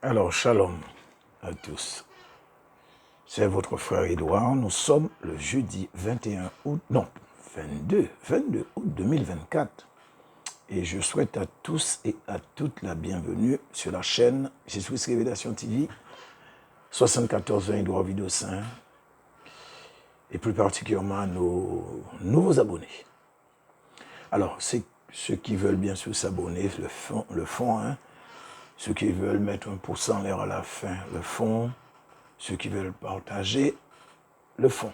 Alors, shalom à tous. C'est votre frère Edouard. Nous sommes le jeudi 21 août, non, 22 août 2024. Et je souhaite à tous et à toutes la bienvenue sur la chaîne Jésus-Christ Révélation TV, 7420 Edouard Vidéo Saint, et plus particulièrement à nos nouveaux abonnés. Alors, c'est ceux qui veulent bien sûr s'abonner, le font, hein. Ceux qui veulent mettre un pouce en l'air à la fin, le font. Ceux qui veulent partager, le font.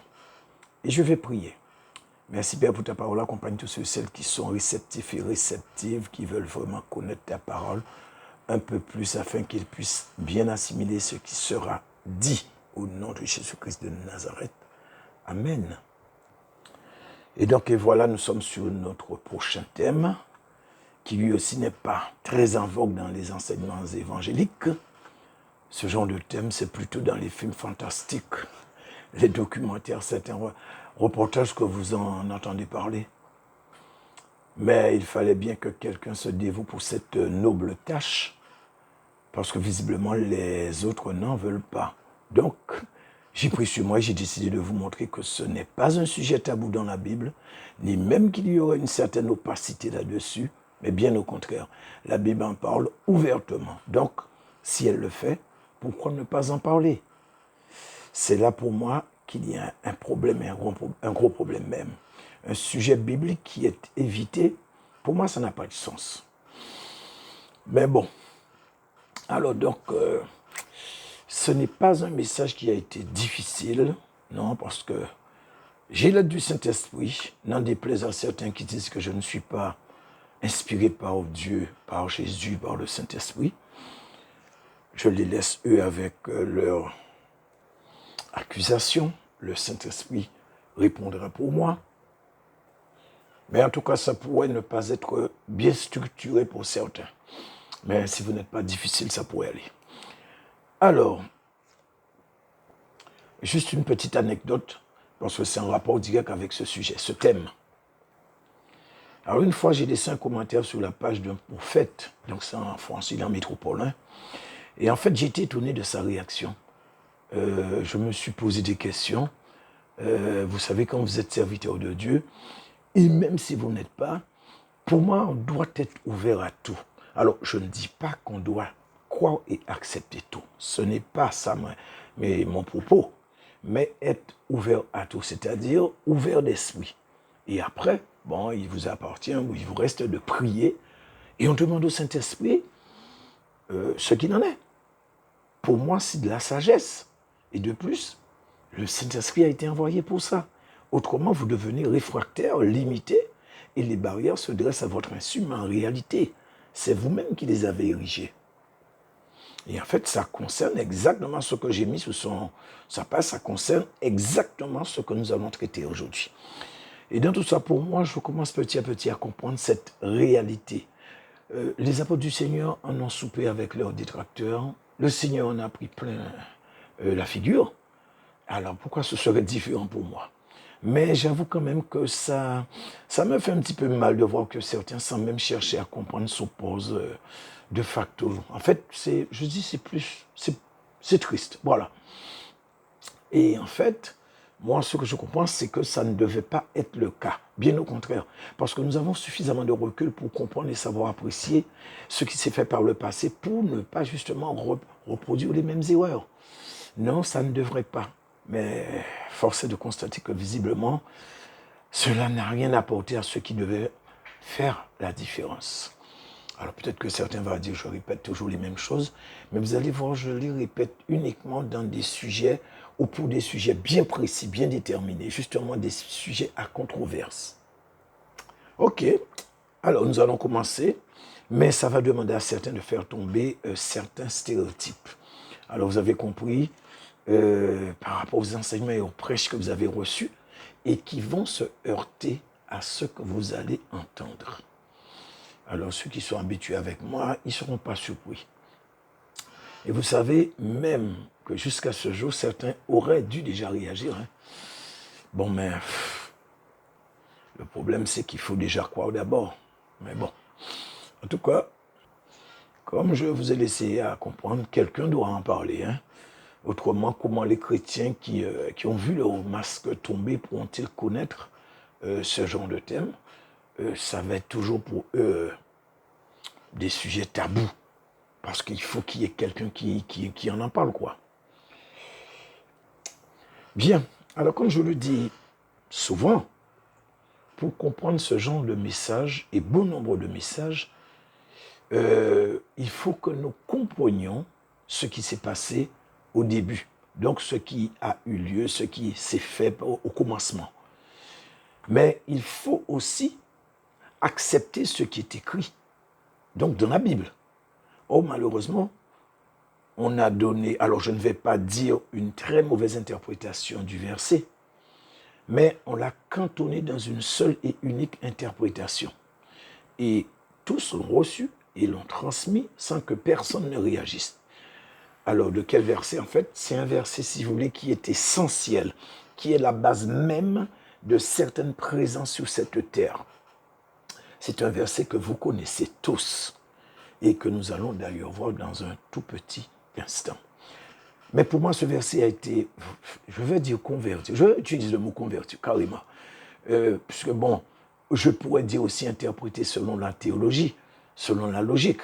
Et je vais prier. Merci Père pour ta parole. Accompagne tous ceux et celles qui sont réceptifs et réceptives, qui veulent vraiment connaître ta parole un peu plus afin qu'ils puissent bien assimiler ce qui sera dit au nom de Jésus-Christ de Nazareth. Amen. Et donc, et voilà, nous sommes sur notre prochain thème, qui lui aussi n'est pas très en vogue dans les enseignements évangéliques. Ce genre de thème, c'est plutôt dans les films fantastiques, les documentaires, certains reportages que vous en entendez parler. Mais il fallait bien que quelqu'un se dévoue pour cette noble tâche, parce que visiblement les autres n'en veulent pas. Donc, j'ai pris sur moi et j'ai décidé de vous montrer que ce n'est pas un sujet tabou dans la Bible, ni même qu'il y aurait une certaine opacité là-dessus, mais bien au contraire. La Bible en parle ouvertement. Donc, si elle le fait, pourquoi ne pas en parler? C'est là pour moi qu'il y a un problème, un gros problème même. Un sujet biblique qui est évité, pour moi, ça n'a pas de sens. Mais bon, alors donc, ce n'est pas un message qui a été difficile, non, parce que j'ai l'aide du Saint-Esprit, n'en déplaise à certains qui disent que je ne suis pas inspiré par Dieu, par Jésus, par le Saint-Esprit. Je les laisse eux avec leur accusation. Le Saint-Esprit répondra pour moi. Mais en tout cas, ça pourrait ne pas être bien structuré pour certains. Mais si vous n'êtes pas difficile, ça pourrait aller. Alors, juste une petite anecdote, parce que c'est en rapport direct avec ce sujet, ce thème. Alors, une fois, j'ai laissé un commentaire sur la page d'un prophète, donc c'est en français, il est en métropole, hein. Et en fait, j'ai été étonné de sa réaction. Je me suis posé des questions. Vous savez, quand vous êtes serviteur de Dieu, et même si vous n'êtes pas, pour moi, on doit être ouvert à tout. Alors, je ne dis pas qu'on doit croire et accepter tout. Ce n'est pas ça mais mon propos. Mais être ouvert à tout, c'est-à-dire ouvert d'esprit. Et après, bon, il vous appartient ou il vous reste de prier. Et on demande au Saint-Esprit ce qu'il en est. Pour moi, c'est de la sagesse. Et de plus, le Saint-Esprit a été envoyé pour ça. Autrement, vous devenez réfractaire, limité, et les barrières se dressent à votre insu, mais en réalité, c'est vous-même qui les avez érigées. Et en fait, ça concerne exactement ce que j'ai mis sous sa page, ça concerne exactement ce que nous allons traiter aujourd'hui. Et dans tout ça, pour moi, je commence petit à petit à comprendre cette réalité. Les apôtres du Seigneur en ont soupé avec leurs détracteurs. Le Seigneur en a pris plein la figure. Alors, pourquoi ce serait différent pour moi? Mais j'avoue quand même que ça me fait un petit peu mal de voir que certains, sans même chercher à comprendre, s'opposent de facto. En fait, c'est triste, voilà. Et en fait, moi, ce que je comprends, c'est que ça ne devait pas être le cas. Bien au contraire. Parce que nous avons suffisamment de recul pour comprendre et savoir apprécier ce qui s'est fait par le passé pour ne pas justement reproduire les mêmes erreurs. Non, ça ne devrait pas. Mais force est de constater que visiblement, cela n'a rien apporté à ce qui devait faire la différence. Alors peut-être que certains vont dire, je répète toujours les mêmes choses, mais vous allez voir, je les répète uniquement dans des sujets ou pour des sujets bien précis, bien déterminés, justement des sujets à controverse. Ok, alors nous allons commencer, mais ça va demander à certains de faire tomber certains stéréotypes. Alors vous avez compris, par rapport aux enseignements et aux prêches que vous avez reçus et qui vont se heurter à ce que vous allez entendre. Alors ceux qui sont habitués avec moi, ils ne seront pas surpris. Et vous savez, même que jusqu'à ce jour, certains auraient dû déjà réagir. Hein. Bon, mais le problème, c'est qu'il faut déjà croire d'abord. Mais bon, en tout cas, Comme je vous ai laissé à comprendre, quelqu'un doit en parler. Hein. Autrement, comment les chrétiens qui ont vu leur masque tomber pourront-ils connaître ce genre de thème? Ça va être toujours pour eux des sujets tabous. Parce qu'il faut qu'il y ait quelqu'un qui en parle, quoi. Bien, alors comme je le dis souvent, pour comprendre ce genre de message, et bon nombre de messages, il faut que nous comprenions ce qui s'est passé au début. Donc ce qui a eu lieu, ce qui s'est fait au commencement. Mais il faut aussi accepter ce qui est écrit, donc dans la Bible. Oh, malheureusement, on a donné, alors je ne vais pas dire une très mauvaise interprétation du verset, mais on l'a cantonné dans une seule et unique interprétation. Et tous l'ont reçu et l'ont transmis sans que personne ne réagisse. Alors, de quel verset? En fait, c'est un verset, si vous voulez, qui est essentiel, qui est la base même de certaines présences sur cette terre. C'est un verset que vous connaissez tous et que nous allons d'ailleurs voir dans un tout petit instant. Mais pour moi, ce verset a été, je vais dire converti. Je vais utiliser le mot converti, carrément. Puisque bon, je pourrais dire aussi interpréter selon la théologie, selon la logique.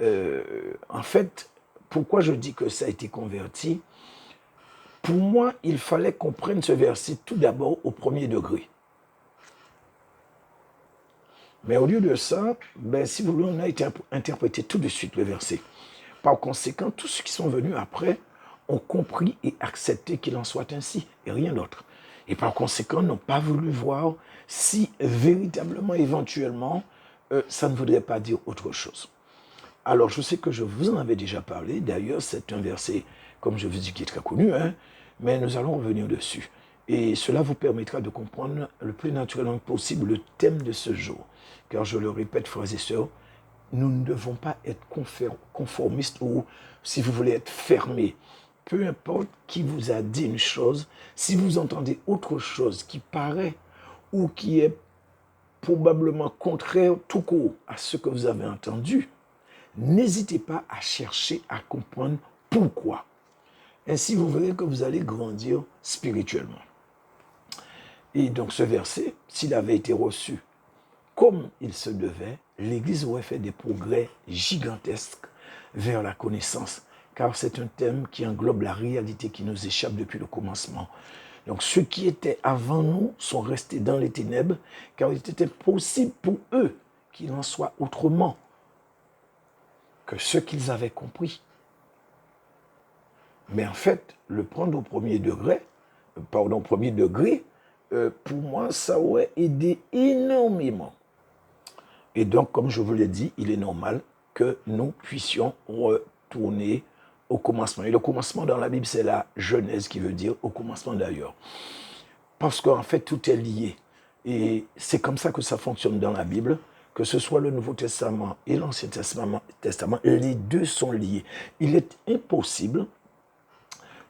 En fait, pourquoi je dis que ça a été converti? Pour moi, il fallait qu'on prenne ce verset tout d'abord au premier degré. Mais au lieu de ça, si vous voulez, on a été interprété tout de suite le verset. Par conséquent, tous ceux qui sont venus après ont compris et accepté qu'il en soit ainsi, et rien d'autre. Et par conséquent, n'ont pas voulu voir si véritablement, éventuellement, ça ne voudrait pas dire autre chose. Alors, je sais que je vous en avais déjà parlé. D'ailleurs, c'est un verset, comme je vous dis, qui est très connu, hein, mais nous allons revenir dessus. Et cela vous permettra de comprendre le plus naturellement possible le thème de ce jour. Car je le répète, frères et sœurs, nous ne devons pas être conformistes ou, si vous voulez, être fermés. Peu importe qui vous a dit une chose, si vous entendez autre chose qui paraît ou qui est probablement contraire tout court à ce que vous avez entendu, n'hésitez pas à chercher à comprendre pourquoi. Ainsi, vous verrez que vous allez grandir spirituellement. Et donc ce verset, s'il avait été reçu comme il se devait, l'Église aurait fait des progrès gigantesques vers la connaissance, car c'est un thème qui englobe la réalité qui nous échappe depuis le commencement. Donc ceux qui étaient avant nous sont restés dans les ténèbres, car il était possible pour eux qu'il en soit autrement que ce qu'ils avaient compris. Mais en fait, le prendre au premier degré, pour moi, ça aurait aidé énormément. Et donc, comme je vous l'ai dit, il est normal que nous puissions retourner au commencement. Et le commencement dans la Bible, c'est la Genèse qui veut dire au commencement d'ailleurs. Parce qu'en fait, tout est lié. Et c'est comme ça que ça fonctionne dans la Bible, que ce soit le Nouveau Testament et l'Ancien Testament, les deux sont liés. Il est impossible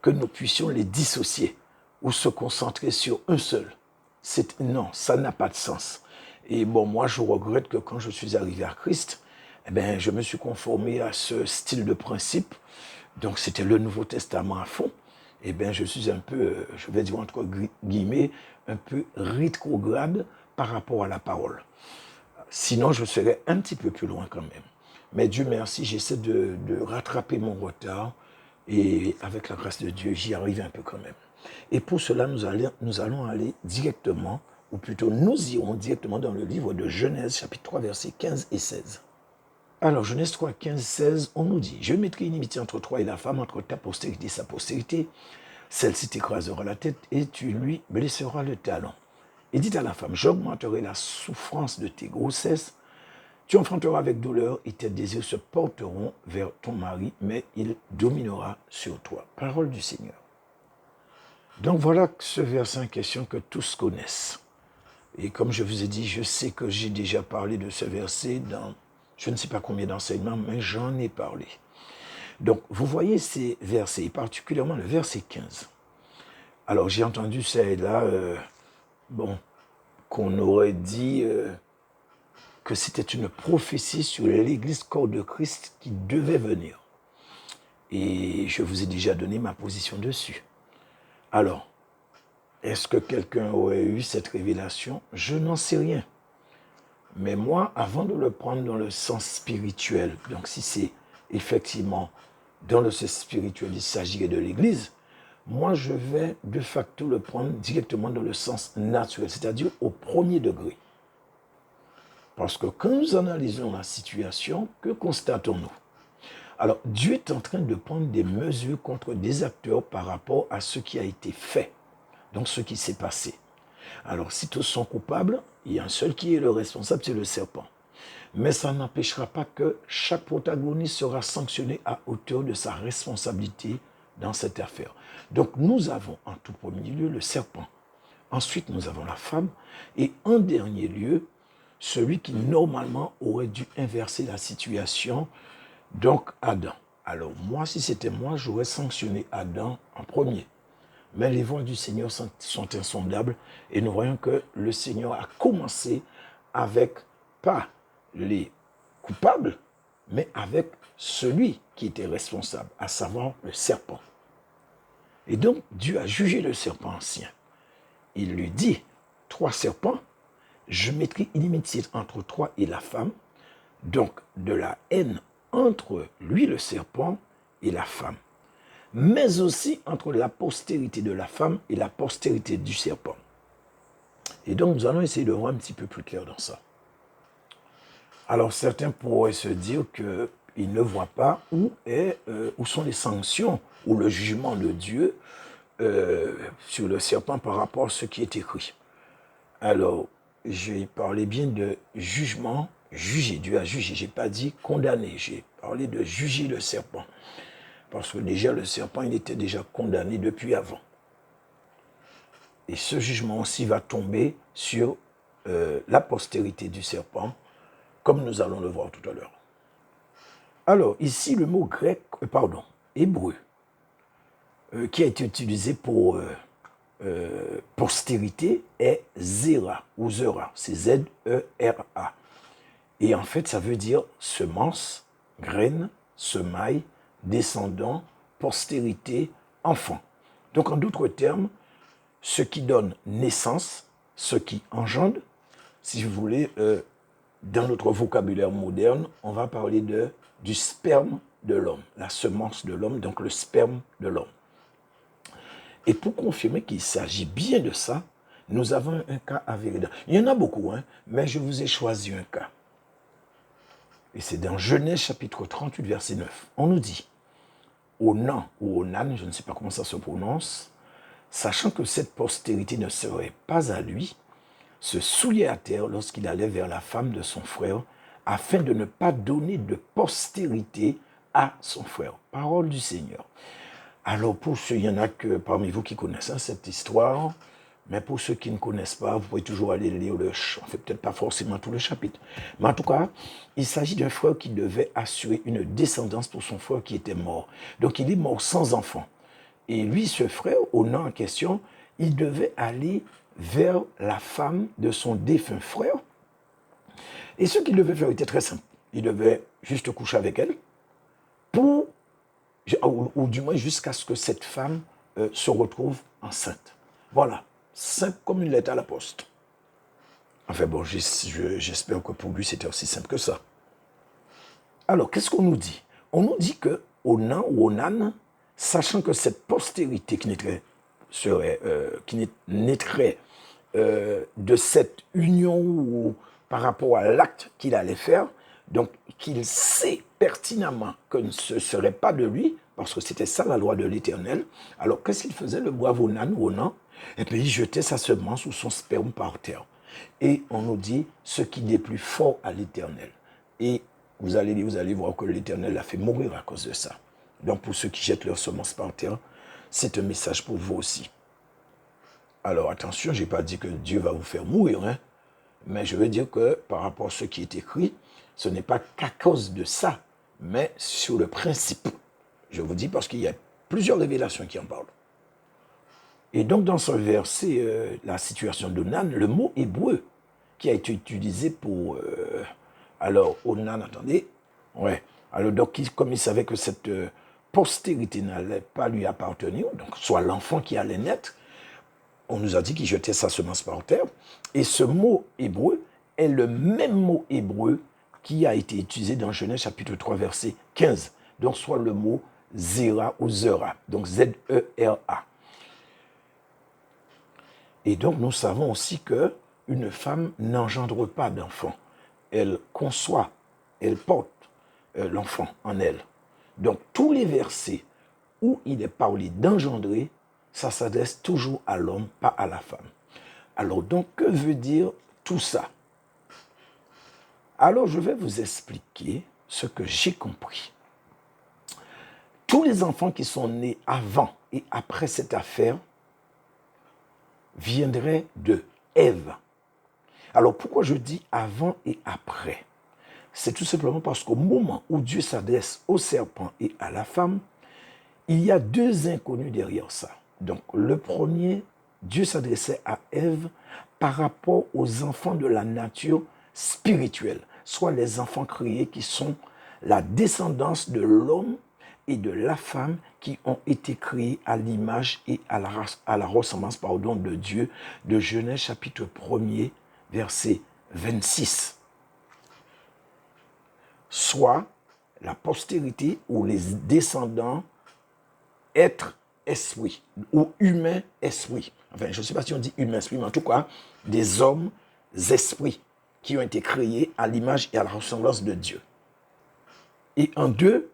que nous puissions les dissocier ou se concentrer sur un seul. Non, ça n'a pas de sens. Et bon, moi, je regrette que quand je suis arrivé à Christ, je me suis conformé à ce style de principe. Donc, c'était le Nouveau Testament à fond. Je suis un peu, je vais dire entre guillemets, un peu rétrograde par rapport à la parole. Sinon, je serais un petit peu plus loin quand même. Mais Dieu merci, j'essaie de rattraper mon retard. Et avec la grâce de Dieu, j'y arrive un peu quand même. Et pour cela, nous allons aller directement, ou plutôt nous irons directement dans le livre de Genèse, chapitre 3, versets 15 et 16. Alors, Genèse 3, 15, 16, on nous dit « Je mettrai une inimitié entre toi et la femme, entre ta postérité et sa postérité. Celle-ci t'écrasera la tête et tu lui blesseras le talon. Et dit à la femme, j'augmenterai la souffrance de tes grossesses. Tu enfanteras avec douleur et tes désirs se porteront vers ton mari, mais il dominera sur toi. » Parole du Seigneur. Donc voilà ce verset en question que tous connaissent. Et comme je vous ai dit, je sais que j'ai déjà parlé de ce verset dans je ne sais pas combien d'enseignements, mais j'en ai parlé. Donc vous voyez ces versets, et particulièrement le verset 15. Alors j'ai entendu ça et là, qu'on aurait dit que c'était une prophétie sur l'Église corps de Christ qui devait venir. Et je vous ai déjà donné ma position dessus. Alors, est-ce que quelqu'un aurait eu cette révélation? Je n'en sais rien. Mais moi, avant de le prendre dans le sens spirituel, donc si c'est effectivement dans le sens spirituel, il s'agirait de l'Église, moi je vais de facto le prendre directement dans le sens naturel, c'est-à-dire au premier degré. Parce que quand nous analysons la situation, que constatons-nous? Alors, Dieu est en train de prendre des mesures contre des acteurs par rapport à ce qui a été fait, donc ce qui s'est passé. Alors, si tous sont coupables, il y a un seul qui est le responsable, c'est le serpent. Mais ça n'empêchera pas que chaque protagoniste sera sanctionné à hauteur de sa responsabilité dans cette affaire. Donc, nous avons en tout premier lieu le serpent. Ensuite, nous avons la femme. Et en dernier lieu, celui qui normalement aurait dû inverser la situation, donc Adam. Alors moi, si c'était moi, j'aurais sanctionné Adam en premier. Mais les voies du Seigneur sont insondables et nous voyons que le Seigneur a commencé avec, pas les coupables, mais avec celui qui était responsable, à savoir le serpent. Et donc, Dieu a jugé le serpent ancien. Il lui dit, 3 serpents, je mettrai inimitié entre toi et la femme, donc de la haine entre lui, le serpent, et la femme, mais aussi entre la postérité de la femme et la postérité du serpent. Et donc, nous allons essayer de voir un petit peu plus clair dans ça. Alors, certains pourraient se dire qu'ils ne voient pas où sont les sanctions ou le jugement de Dieu sur le serpent par rapport à ce qui est écrit. Alors, j'ai parlé bien de jugement, juger. Dieu a jugé. Je n'ai pas dit condamner. J'ai parlé de juger le serpent. Parce que déjà, le serpent, il était déjà condamné depuis avant. Et ce jugement aussi va tomber sur la postérité du serpent, comme nous allons le voir tout à l'heure. Alors, ici, le mot hébreu, qui a été utilisé pour postérité est Zera ou Zera, c'est Z-E-R-A. Et en fait, ça veut dire semence, graine, semaille, descendant, postérité, enfant. Donc, en d'autres termes, ce qui donne naissance, ce qui engendre, si vous voulez, dans notre vocabulaire moderne, on va parler du sperme de l'homme, la semence de l'homme, donc le sperme de l'homme. Et pour confirmer qu'il s'agit bien de ça, nous avons un cas avéré. Il y en a beaucoup, mais je vous ai choisi un cas. Et c'est dans Genèse chapitre 38, verset 9. On nous dit, Onan ou Onan, je ne sais pas comment ça se prononce, sachant que cette postérité ne serait pas à lui, se souillait à terre lorsqu'il allait vers la femme de son frère, afin de ne pas donner de postérité à son frère. Parole du Seigneur. Alors, pour ceux, il y en a que parmi vous qui connaissent cette histoire, mais pour ceux qui ne connaissent pas, vous pouvez toujours aller lire peut-être pas forcément tout le chapitre. Mais en tout cas, il s'agit d'un frère qui devait assurer une descendance pour son frère qui était mort. Donc, il est mort sans enfant. Et lui, ce frère, au nom en question, il devait aller vers la femme de son défunt frère. Et ce qu'il devait faire était très simple. Il devait juste coucher avec elle ou du moins jusqu'à ce que cette femme se retrouve enceinte. Voilà, simple comme une lettre à la poste. Enfin bon, j'espère que pour lui c'était aussi simple que ça. Alors, qu'est-ce qu'on nous dit? On nous dit que Onan ou Onan, sachant que cette postérité qui naîtrait de cette union ou par rapport à l'acte qu'il allait faire, donc qu'il sait pertinemment que ce ne serait pas de lui, parce que c'était ça la loi de l'Éternel. Alors qu'est-ce qu'il faisait, le brave Onan ou Onan? Et puis il jetait sa semence ou son sperme par terre. Et on nous dit ce qui est plus fort à l'Éternel. Et vous allez voir que l'Éternel a fait mourir à cause de ça. Donc pour ceux qui jettent leur semence par terre, c'est un message pour vous aussi. Alors attention, je n'ai pas dit que Dieu va vous faire mourir, mais je veux dire que par rapport à ce qui est écrit, ce n'est pas qu'à cause de ça, mais sur le principe. Je vous dis parce qu'il y a plusieurs révélations qui en parlent. Et donc dans ce verset, la situation d'Onan, le mot hébreu qui a été utilisé pour Alors, Onan, attendez. Ouais. Alors, donc, comme il savait que cette postérité n'allait pas lui appartenir, donc soit l'enfant qui allait naître, on nous a dit qu'il jetait sa semence par terre. Et ce mot hébreu est le même mot hébreu qui a été utilisé dans Genèse chapitre 3, verset 15. Donc, soit le mot Zera ou Zera. Donc, Z-E-R-A. Et donc, nous savons aussi qu'une femme n'engendre pas d'enfant. Elle conçoit, elle porte l'enfant en elle. Donc, tous les versets où il est parlé d'engendrer, ça s'adresse toujours à l'homme, pas à la femme. Alors, donc, que veut dire tout ça? Alors, je vais vous expliquer ce que j'ai compris. Tous les enfants qui sont nés avant et après cette affaire viendraient de Ève. Alors, pourquoi je dis avant et après? C'est tout simplement parce qu'au moment où Dieu s'adresse au serpent et à la femme, il y a deux inconnus derrière ça. Donc, le premier, Dieu s'adressait à Ève par rapport aux enfants de la nature spirituelle, soit les enfants créés qui sont la descendance de l'homme et de la femme qui ont été créés à l'image et à la ressemblance de Dieu, de Genèse chapitre 1er, verset 26. Soit la postérité ou les descendants être esprit ou humain esprit. Enfin, je ne sais pas si on dit humain esprit, mais en tout cas, des hommes esprits qui ont été créés à l'image et à la ressemblance de Dieu. Et en deux,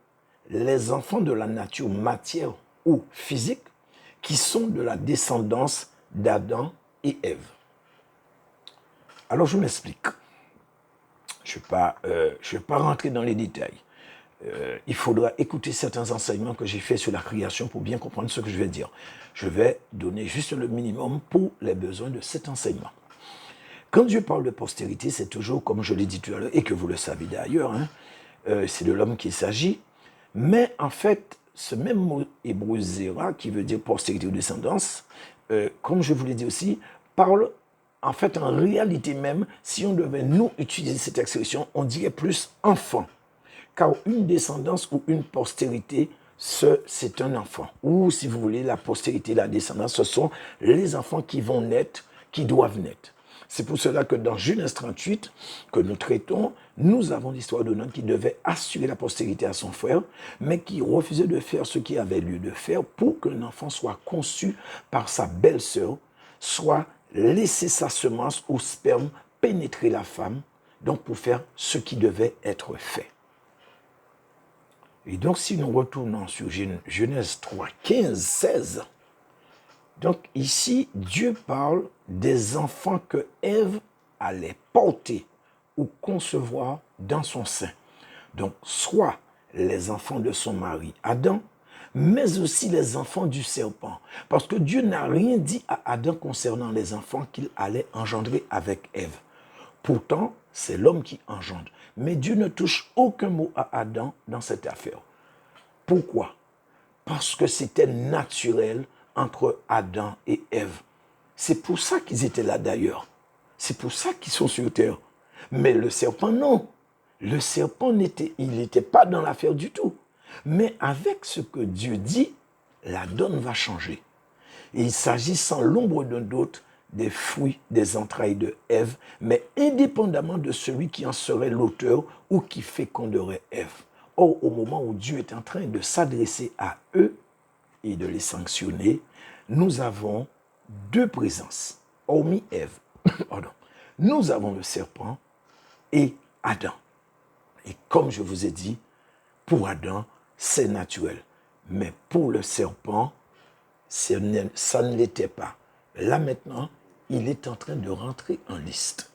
les enfants de la nature matière ou physique qui sont de la descendance d'Adam et Ève. Alors, je m'explique. Je ne vais pas rentrer dans les détails. Il faudra écouter certains enseignements que j'ai faits sur la création pour bien comprendre ce que je vais dire. Je vais donner juste le minimum pour les besoins de cet enseignement. Quand Dieu parle de postérité, c'est toujours, comme je l'ai dit tout à l'heure, et que vous le savez d'ailleurs, c'est de l'homme qu'il s'agit. Mais en fait, ce même mot hébreu zéra, qui veut dire postérité ou descendance, comme je vous l'ai dit aussi, parle en fait en réalité même, si on devait nous utiliser cette expression, on dirait plus enfant. Car une descendance ou une postérité, c'est un enfant. Ou si vous voulez, la postérité, la descendance, ce sont les enfants qui vont naître, qui doivent naître. C'est pour cela que dans Genèse 38, que nous traitons, nous avons l'histoire d'Onan qui devait assurer la postérité à son frère, mais qui refusait de faire ce qu'il avait lieu de faire pour qu'un enfant soit conçu par sa belle-sœur, soit laisser sa semence ou sperme pénétrer la femme, donc pour faire ce qui devait être fait. Et donc, si nous retournons sur Genèse 3, 15, 16, donc ici, Dieu parle des enfants que Ève allait porter ou concevoir dans son sein. Donc, soit les enfants de son mari Adam, mais aussi les enfants du serpent. Parce que Dieu n'a rien dit à Adam concernant les enfants qu'il allait engendrer avec Ève. Pourtant, c'est l'homme qui engendre. Mais Dieu ne touche aucun mot à Adam dans cette affaire. Pourquoi? Parce que c'était naturel entre Adam et Ève. C'est pour ça qu'ils étaient là d'ailleurs. C'est pour ça qu'ils sont sur terre. Mais le serpent, non. Le serpent, il n'était pas dans l'affaire du tout. Mais avec ce que Dieu dit, la donne va changer. Et il s'agit sans l'ombre d'un doute des fruits des entrailles de Ève, mais indépendamment de celui qui en serait l'auteur ou qui féconderait Ève. Or, au moment où Dieu est en train de s'adresser à eux et de les sanctionner, nous avons deux présences, hormis Ève. Pardon. Nous avons le serpent et Adam. Et comme je vous ai dit, pour Adam, c'est naturel. Mais pour le serpent, ça ne l'était pas. Là maintenant, il est en train de rentrer en liste.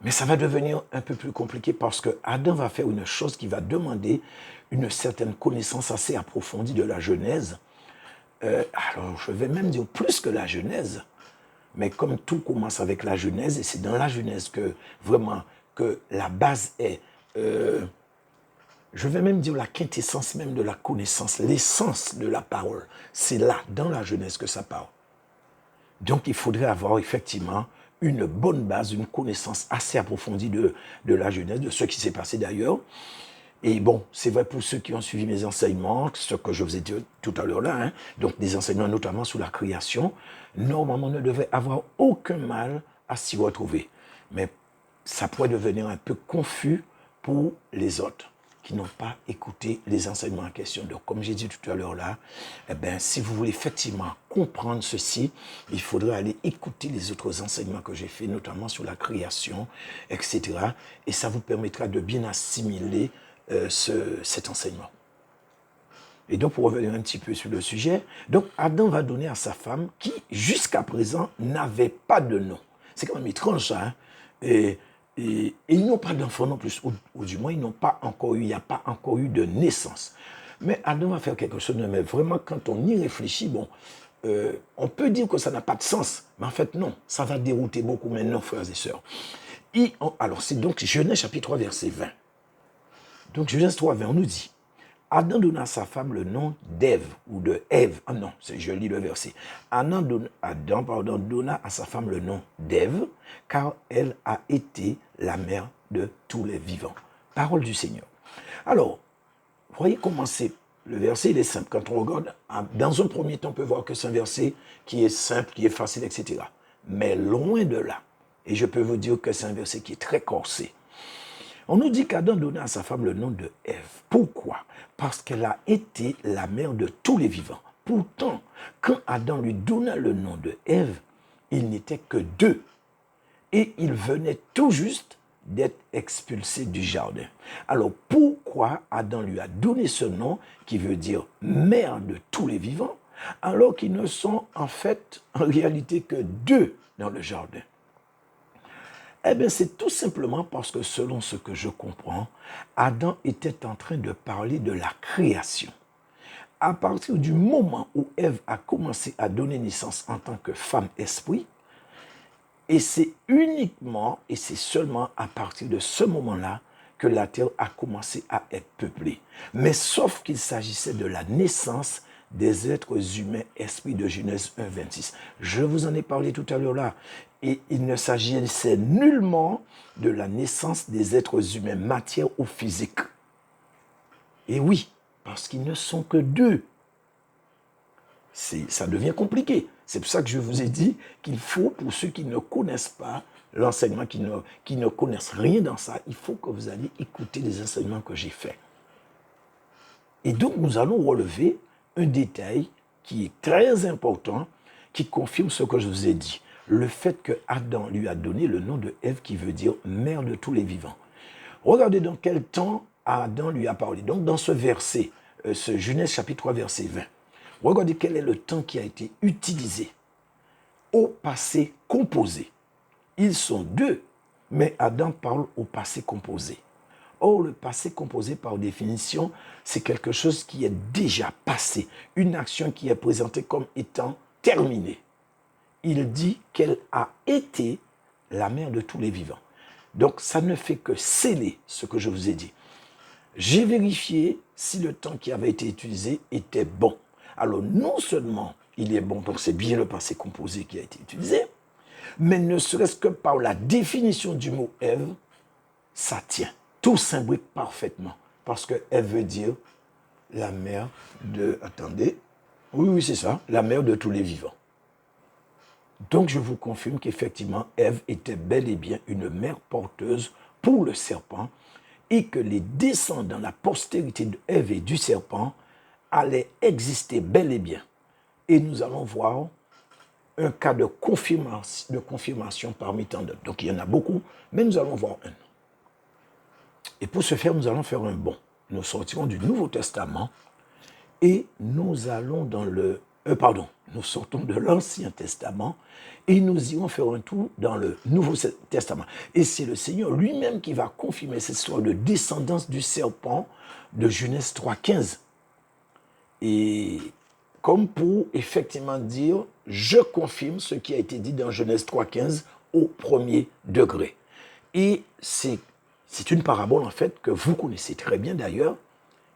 Mais ça va devenir un peu plus compliqué parce que Adam va faire une chose qui va demander une certaine connaissance assez approfondie de la Genèse. Alors, je vais même dire plus que la Genèse. Mais comme tout commence avec la Genèse, et c'est dans la Genèse que vraiment que la base est, je vais même dire la quintessence même de la connaissance, l'essence de la parole. C'est là, dans la Genèse, que ça parle. Donc, il faudrait avoir effectivement une bonne base, une connaissance assez approfondie de la Genèse, de ce qui s'est passé d'ailleurs. Et bon, c'est vrai pour ceux qui ont suivi mes enseignements, ce que je vous ai dit tout à l'heure là, hein, donc des enseignements notamment sur la création, normalement on ne devrait avoir aucun mal à s'y retrouver. Mais ça pourrait devenir un peu confus pour les autres qui n'ont pas écouté les enseignements en question. Donc, comme j'ai dit tout à l'heure là, eh bien, si vous voulez effectivement comprendre ceci, il faudrait aller écouter les autres enseignements que j'ai faits, notamment sur la création, etc. Et ça vous permettra de bien assimiler cet enseignement. Et donc, pour revenir un petit peu sur le sujet, donc Adam va donner à sa femme qui, jusqu'à présent, n'avait pas de nom. C'est quand même étrange, ça. Hein? Et ils n'ont pas d'enfant non plus, ou du moins, ils n'ont pas encore eu, il n'y a pas encore eu de naissance. Mais Adam va faire quelque chose, mais vraiment, quand on y réfléchit, bon, on peut dire que ça n'a pas de sens, mais en fait, non, ça va dérouter beaucoup maintenant, frères et sœurs. Alors, c'est donc Genèse chapitre 3, verset 20. Donc, Genèse 3, 20, on nous dit, Adam donna à sa femme le nom d'Ève, ou de Ève. Ah non, je lis le verset. Adam donna à sa femme le nom d'Ève, car elle a été la mère de tous les vivants. Parole du Seigneur. Alors, voyez comment c'est. Le verset, il est simple. Quand on regarde, dans un premier temps, on peut voir que c'est un verset qui est simple, qui est facile, etc. Mais loin de là, et je peux vous dire que c'est un verset qui est très corsé. On nous dit qu'Adam donna à sa femme le nom de Ève. Pourquoi? Parce qu'elle a été la mère de tous les vivants. Pourtant, quand Adam lui donna le nom de Ève, il n'était que deux. Et il venait tout juste d'être expulsé du jardin. Alors pourquoi Adam lui a donné ce nom qui veut dire mère de tous les vivants, alors qu'ils ne sont en fait, en réalité, que deux dans le jardin? Eh bien, c'est tout simplement parce que, selon ce que je comprends, Adam était en train de parler de la création. À partir du moment où Ève a commencé à donner naissance en tant que femme-esprit, et c'est uniquement et c'est seulement à partir de ce moment-là que la terre a commencé à être peuplée. Mais sauf qu'il s'agissait de la naissance des êtres humains, esprit de Genèse 1, 26. Je vous en ai parlé tout à l'heure là. Et il ne s'agissait nullement de la naissance des êtres humains, matière ou physique. Et oui, parce qu'ils ne sont que deux. Ça devient compliqué. C'est pour ça que je vous ai dit qu'il faut, pour ceux qui ne connaissent pas l'enseignement, qui ne connaissent rien dans ça, il faut que vous alliez écouter les enseignements que j'ai faits. Et donc, nous allons relever un détail qui est très important, qui confirme ce que je vous ai dit. Le fait que Adam lui a donné le nom de Ève, qui veut dire mère de tous les vivants. Regardez dans quel temps Adam lui a parlé. Donc, dans ce verset, ce Genèse chapitre 3, verset 20, regardez quel est le temps qui a été utilisé au passé composé. Ils sont deux, mais Adam parle au passé composé. Or, le passé composé, par définition, c'est quelque chose qui est déjà passé, une action qui est présentée comme étant terminée. Il dit qu'elle a été la mère de tous les vivants. Donc, ça ne fait que sceller ce que je vous ai dit. J'ai vérifié si le temps qui avait été utilisé était bon. Alors, non seulement il est bon, donc c'est bien le passé composé qui a été utilisé, mais ne serait-ce que par la définition du mot Ève, ça tient. Tout s'imbrique parfaitement, parce que Ève veut dire la mère de... Attendez. Oui, c'est ça, la mère de tous les vivants. Donc, je vous confirme qu'effectivement, Ève était bel et bien une mère porteuse pour le serpent, et que les descendants, la postérité d'Ève et du serpent, allaient exister bel et bien. Et nous allons voir un cas de confirmation parmi tant d'autres. Donc il y en a beaucoup, mais nous allons voir un. Et pour ce faire, nous allons faire un bond. Nous sortirons du Nouveau Testament et nous allons dans le... nous sortons de l'Ancien Testament et nous irons faire un tour dans le Nouveau Testament. Et c'est le Seigneur lui-même qui va confirmer cette histoire de descendance du serpent de Genèse 3,15. Et comme pour effectivement dire, je confirme ce qui a été dit dans Genèse 3,15 au premier degré. Et c'est une parabole en fait que vous connaissez très bien d'ailleurs,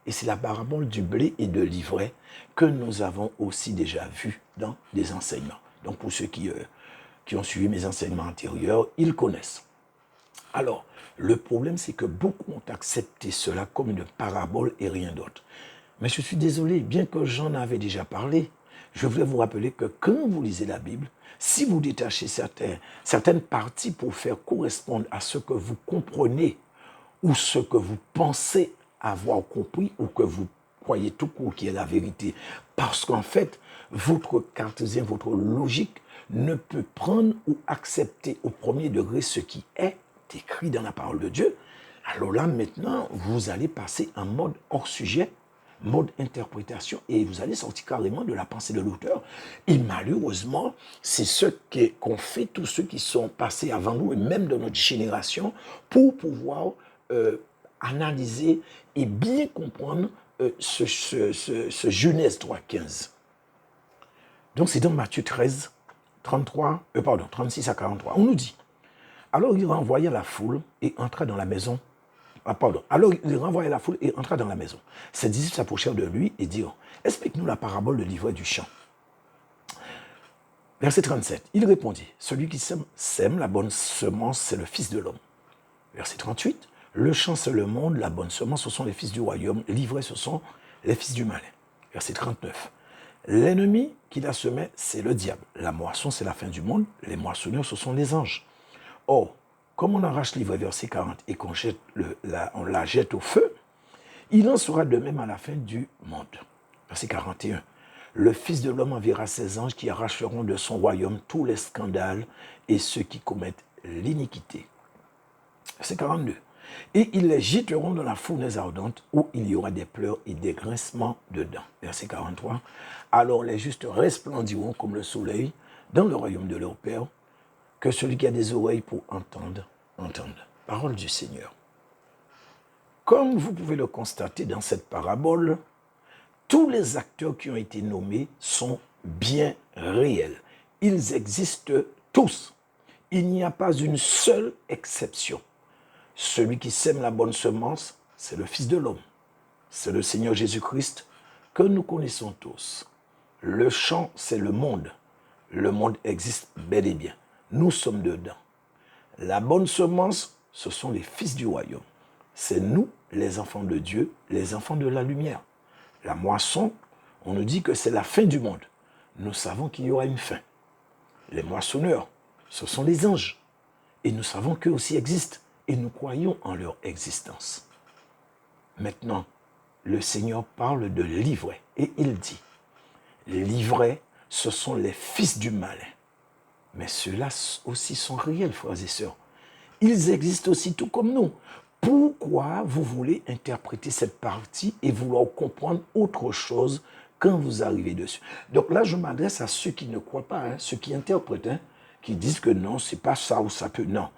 et c'est la parabole du blé et de l'ivraie que nous avons aussi déjà vue dans des enseignements. Donc pour ceux qui qui ont suivi mes enseignements antérieurs, ils connaissent. Alors, le problème, c'est que beaucoup ont accepté cela comme une parabole et rien d'autre. Mais je suis désolé, bien que j'en avais déjà parlé, je voulais vous rappeler que quand vous lisez la Bible, si vous détachez certaines parties pour faire correspondre à ce que vous comprenez ou ce que vous pensez avoir compris ou que vous croyez tout court qui est la vérité, parce qu'en fait, votre cartésien, votre logique ne peut prendre ou accepter au premier degré ce qui est écrit dans la parole de Dieu, alors là, maintenant, vous allez passer en mode hors sujet, mode interprétation, et vous allez sortir carrément de la pensée de l'auteur. Et malheureusement, c'est ce qu'ont fait tous ceux qui sont passés avant nous, et même de notre génération, pour pouvoir analyser et bien comprendre ce Genèse 3,15. Donc c'est dans Matthieu 13, 36 à 43. On nous dit, alors il renvoya la foule et entra dans la maison. Alors il renvoya la foule et entra dans la maison. Ses disciples s'approchèrent de lui et dirent, explique-nous la parabole de l'ivraie du champ. Verset 37, il répondit, celui qui sème la bonne semence, c'est le Fils de l'homme. Verset 38, le champ c'est le monde, la bonne semence ce sont les fils du royaume, l'ivraie ce sont les fils du malin. Verset 39, l'ennemi qui la semait, c'est le diable. La moisson, c'est la fin du monde. Les moissonneurs, ce sont les anges. Or, comme on arrache l'ivraie, verset 40, et qu'on on la jette au feu, il en sera de même à la fin du monde. Verset 41. Le Fils de l'homme enverra ses anges qui arracheront de son royaume tous les scandales et ceux qui commettent l'iniquité. Verset 42. Et ils les jetteront dans la fournaise ardente où il y aura des pleurs et des grincements de dents. Verset 43. Alors les justes resplendiront comme le soleil dans le royaume de leur Père. Que celui qui a des oreilles pour entendre, entende. Parole du Seigneur. Comme vous pouvez le constater dans cette parabole, tous les acteurs qui ont été nommés sont bien réels. Ils existent tous. Il n'y a pas une seule exception. Celui qui sème la bonne semence, c'est le Fils de l'homme. C'est le Seigneur Jésus-Christ que nous connaissons tous. Le champ, c'est le monde. Le monde existe bel et bien. Nous sommes dedans. La bonne semence, ce sont les fils du royaume. C'est nous, les enfants de Dieu, les enfants de la lumière. La moisson, on nous dit que c'est la fin du monde. Nous savons qu'il y aura une fin. Les moissonneurs, ce sont les anges. Et nous savons qu'eux aussi existent. Et nous croyons en leur existence. Maintenant, le Seigneur parle de l'ivraie. Et il dit, l'ivraie, ce sont les fils du malin. Mais ceux-là aussi sont réels, frères et sœurs. Ils existent aussi tout comme nous. Pourquoi vous voulez interpréter cette partie et vouloir comprendre autre chose quand vous arrivez dessus? Donc là, je m'adresse à ceux qui ne croient pas, ceux qui interprètent, qui disent que non, c'est pas ça ou ça peut. Non.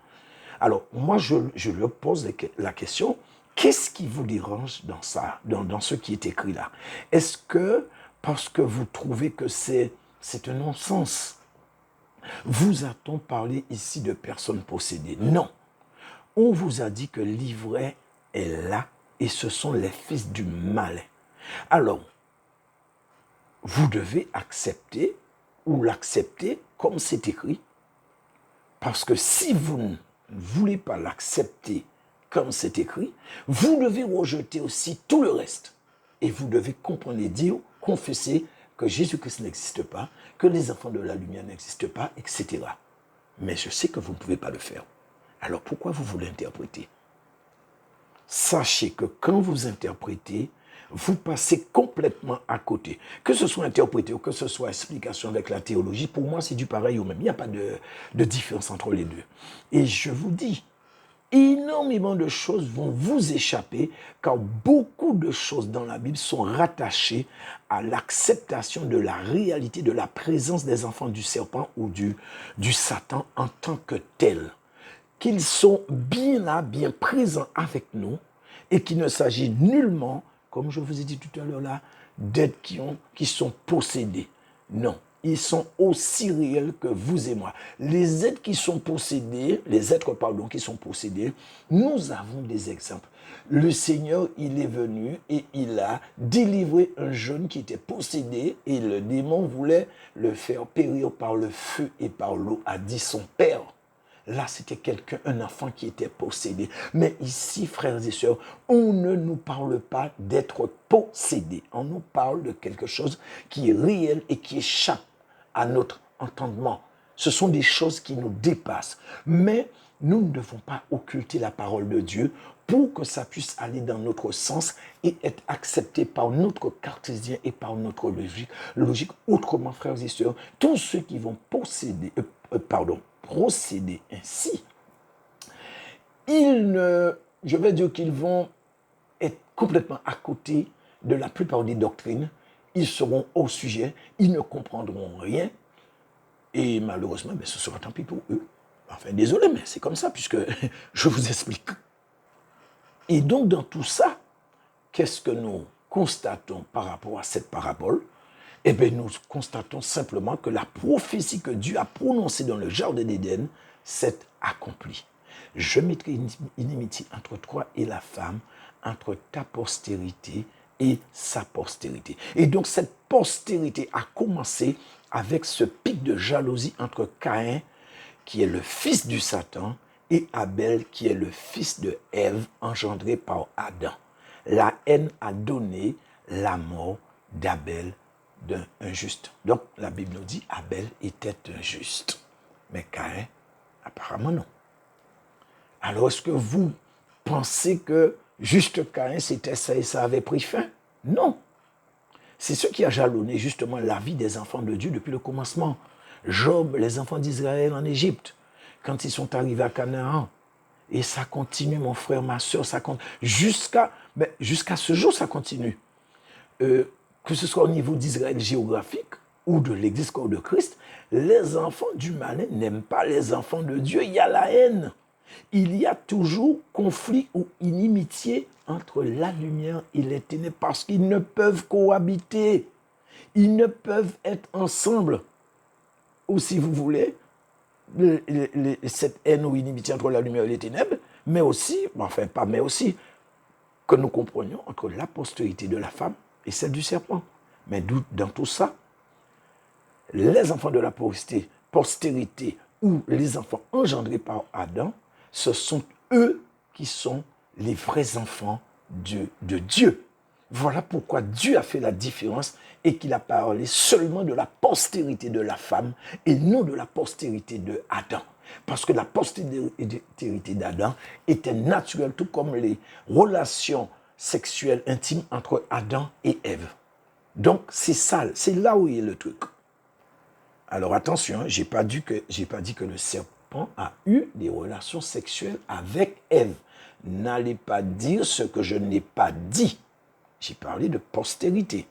Alors, moi, je leur pose la question, qu'est-ce qui vous dérange dans ça, dans ce qui est écrit là? Est-ce que, parce que vous trouvez que c'est un non-sens, vous a-t-on parlé ici de personnes possédées? Non. On vous a dit que l'ivraie est là et ce sont les fils du malin. Alors, vous devez accepter ou l'accepter comme c'est écrit. Parce que si vous ne voulez pas l'accepter comme c'est écrit, vous devez rejeter aussi tout le reste. Et vous devez comprendre et dire, confesser que Jésus-Christ n'existe pas, que les enfants de la lumière n'existent pas, etc. Mais je sais que vous ne pouvez pas le faire. Alors pourquoi vous voulez interpréter? Sachez que quand vous interprétez, vous passez complètement à côté. Que ce soit interprété ou que ce soit explication avec la théologie, pour moi c'est du pareil au même. Il n'y a pas de différence entre les deux. Et je vous dis, énormément de choses vont vous échapper car beaucoup de choses dans la Bible sont rattachées à l'acceptation de la réalité de la présence des enfants du serpent ou du Satan en tant que tels. Qu'ils sont bien là, bien présents avec nous et qu'il ne s'agit nullement, comme je vous ai dit tout à l'heure là, d'êtres qui sont possédés. Non, ils sont aussi réels que vous et moi. Les êtres qui sont possédés, qui sont possédés, nous avons des exemples. Le Seigneur, il est venu et il a délivré un jeune qui était possédé et le démon voulait le faire périr par le feu et par l'eau, a dit son père. Là, c'était un enfant qui était possédé. Mais ici, frères et sœurs, on ne nous parle pas d'être possédé. On nous parle de quelque chose qui est réel et qui échappe à notre entendement. Ce sont des choses qui nous dépassent. Mais nous ne devons pas occulter la parole de Dieu pour que ça puisse aller dans notre sens et être accepté par notre cartésien et par notre logique. Autrement, frères et sœurs, tous ceux qui vont procéder ainsi, je vais dire qu'ils vont être complètement à côté de la plupart des doctrines. Ils seront hors sujet, ils ne comprendront rien. Et malheureusement, ce sera tant pis pour eux. Enfin, désolé, mais c'est comme ça, puisque je vous explique. Et donc, dans tout ça, qu'est-ce que nous constatons par rapport à cette parabole? Eh bien, nous constatons simplement que la prophétie que Dieu a prononcée dans le jardin d'Éden s'est accomplie. Je mettrai une inimitié entre toi et la femme, entre ta postérité et sa postérité. Et donc, cette postérité a commencé avec ce pic de jalousie entre Caïn, qui est le fils du Satan, et Abel, qui est le fils de Ève, engendré par Adam. La haine a donné la mort d'Abel, d'un injuste. Donc, la Bible nous dit Abel était injuste. Mais Caïn, apparemment non. Alors, est-ce que vous pensez que juste Caïn, c'était ça et ça avait pris fin? Non. C'est ce qui a jalonné justement la vie des enfants de Dieu depuis le commencement. Job, les enfants d'Israël en Égypte, quand ils sont arrivés à Canaan. Et ça continue, mon frère, ma soeur, ça continue. Jusqu'à ce jour, ça continue. Que ce soit au niveau d'Israël géographique ou de l'Église corps de Christ, les enfants du malin n'aiment pas les enfants de Dieu. Il y a la haine. Il y a toujours conflit ou inimitié entre la lumière et les ténèbres parce qu'ils ne peuvent cohabiter. Ils ne peuvent être ensemble. Ou si vous voulez, cette haine ou inimitié entre la lumière et les ténèbres, mais aussi, que nous comprenions entre la postérité de la femme et celle du serpent. Mais dans tout ça, les enfants de la postérité ou les enfants engendrés par Adam, ce sont eux qui sont les vrais enfants de Dieu. Voilà pourquoi Dieu a fait la différence et qu'il a parlé seulement de la postérité de la femme et non de la postérité de Adam. Parce que la postérité d'Adam était naturelle, tout comme les relations sexuelles intimes entre Adam et Ève. Donc, c'est ça, c'est là où il y a le truc. Alors attention, je n'ai pas dit que le serpent a eu des relations sexuelles avec Ève. N'allez pas dire ce que je n'ai pas dit. J'ai parlé de postérité.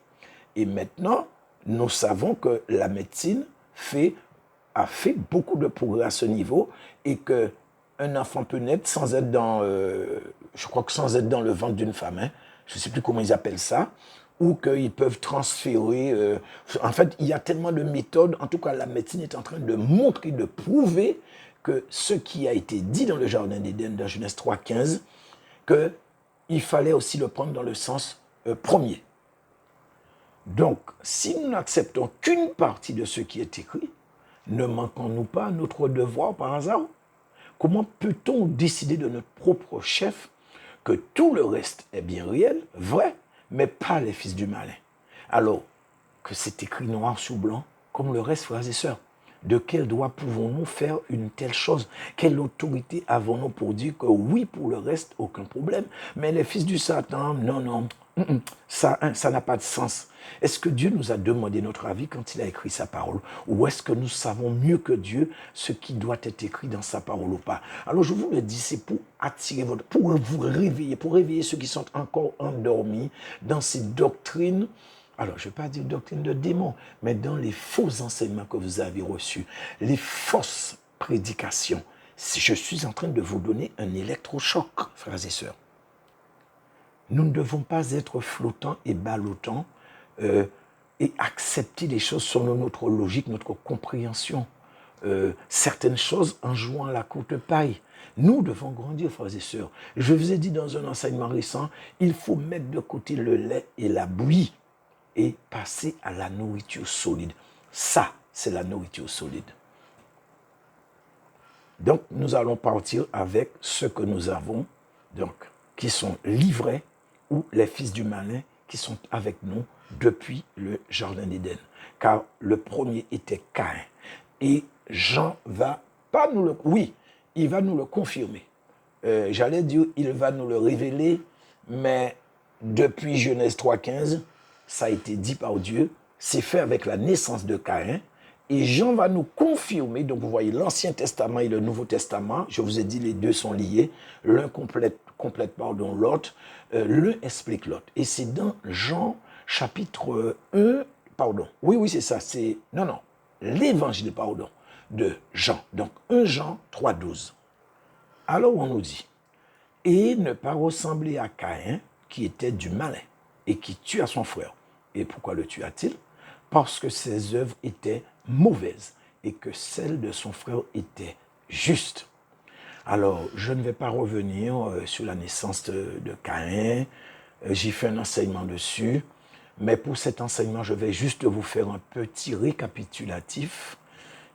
Et maintenant, nous savons que la médecine a fait beaucoup de progrès à ce niveau et qu'un enfant peut naître sans être sans être dans le ventre d'une femme. Hein. Je ne sais plus comment ils appellent ça. Ou qu'ils peuvent transférer. En fait, il y a tellement de méthodes. En tout cas, la médecine est en train de montrer, de prouver que ce qui a été dit dans le jardin d'Éden, dans Genèse 3,15, qu'il fallait aussi le prendre dans le sens premier. Donc, si nous n'acceptons qu'une partie de ce qui est écrit, ne manquons-nous pas à notre devoir par hasard? Comment peut-on décider de notre propre chef que tout le reste est bien réel, vrai, mais pas les fils du malin? Alors que c'est écrit noir sur blanc, comme le reste, frères et sœurs. De quel droit pouvons-nous faire une telle chose? Quelle autorité avons-nous pour dire que oui, pour le reste, aucun problème, mais les fils du Satan, non, ça n'a pas de sens. Est-ce que Dieu nous a demandé notre avis quand il a écrit sa parole? Ou est-ce que nous savons mieux que Dieu ce qui doit être écrit dans sa parole ou pas? Alors je vous le dis, c'est pour pour vous réveiller, pour réveiller ceux qui sont encore endormis dans ces doctrines. Alors, je ne vais pas dire doctrine de démon, mais dans les faux enseignements que vous avez reçus, les fausses prédications. Je suis en train de vous donner un électrochoc, frères et sœurs. Nous ne devons pas être flottants et ballottants et accepter les choses selon notre logique, notre compréhension. Certaines choses en jouant la courte paille. Nous devons grandir, frères et sœurs. Je vous ai dit dans un enseignement récent, il faut mettre de côté le lait et la bouillie et passer à la nourriture solide. Ça, c'est la nourriture solide. Donc, nous allons partir avec ce que nous avons, donc, qui sont livrés ou les fils du malin qui sont avec nous depuis le jardin d'Éden. Car le premier était Caïn. Et Jean va pas nous le... Oui, il va nous le confirmer. J'allais dire, il va nous le révéler, mais depuis Genèse 3,15, ça a été dit par Dieu, c'est fait avec la naissance de Caïn, et Jean va nous confirmer, donc vous voyez l'Ancien Testament et le Nouveau Testament, je vous ai dit les deux sont liés, l'un complète pardon, l'autre, l'un explique l'autre. Et c'est dans Jean chapitre 1, pardon, oui c'est ça, c'est, non, l'évangile, pardon, de Jean, donc 1 Jean 3,12. Alors on nous dit, et ne pas ressembler à Caïn, qui était du malin, et qui tua son frère. Et pourquoi le tua-t-il? Parce que ses œuvres étaient mauvaises, et que celles de son frère étaient justes. Alors, je ne vais pas revenir sur la naissance de Caïn, j'ai fait un enseignement dessus, mais pour cet enseignement, je vais juste vous faire un petit récapitulatif.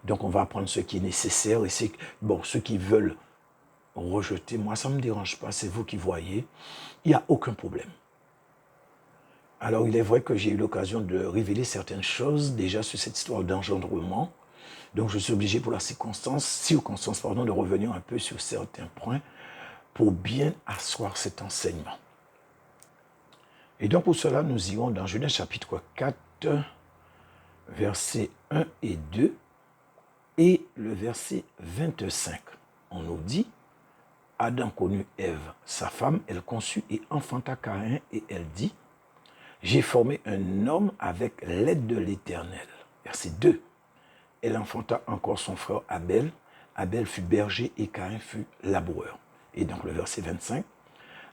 Donc, on va apprendre ce qui est nécessaire, et c'est, bon, ceux qui veulent rejeter, moi, ça ne me dérange pas, c'est vous qui voyez, il n'y a aucun problème. Alors, il est vrai que j'ai eu l'occasion de révéler certaines choses déjà sur cette histoire d'engendrement. Donc, je suis obligé pour la circonstance, de revenir un peu sur certains points pour bien asseoir cet enseignement. Et donc, pour cela, nous irons dans Genèse chapitre 4, versets 1 et 2 et le verset 25. On nous dit, Adam connut Ève, sa femme, elle conçut et enfanta Caïn, et elle dit, j'ai formé un homme avec l'aide de l'Éternel. Verset 2. Elle enfanta encore son frère Abel. Abel fut berger et Caïn fut laboureur. Et donc le verset 25.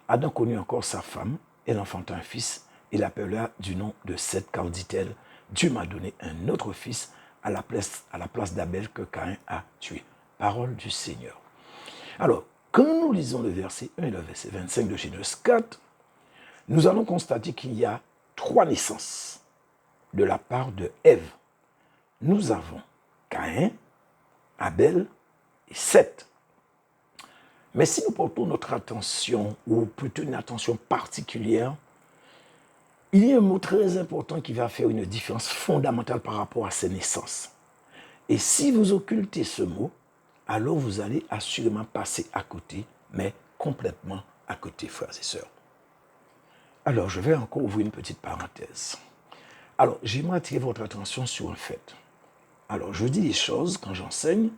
Adam connut encore sa femme. Elle enfanta un fils et l'appela du nom de Seth, car dit-elle, Dieu m'a donné un autre fils à la place d'Abel que Caïn a tué. Parole du Seigneur. Alors, quand nous lisons le verset 1 et le verset 25 de Genèse 4, nous allons constater qu'il y a 3 naissances de la part de Ève. Nous avons Caïn, Abel et Seth. Mais si nous portons notre attention, ou plutôt une attention particulière, il y a un mot très important qui va faire une différence fondamentale par rapport à ces naissances. Et si vous occultez ce mot, alors vous allez assurément passer à côté, mais complètement à côté, frères et sœurs. Alors, je vais encore ouvrir une petite parenthèse. Alors, j'aimerais attirer votre attention sur un fait. Alors, je dis les choses quand j'enseigne,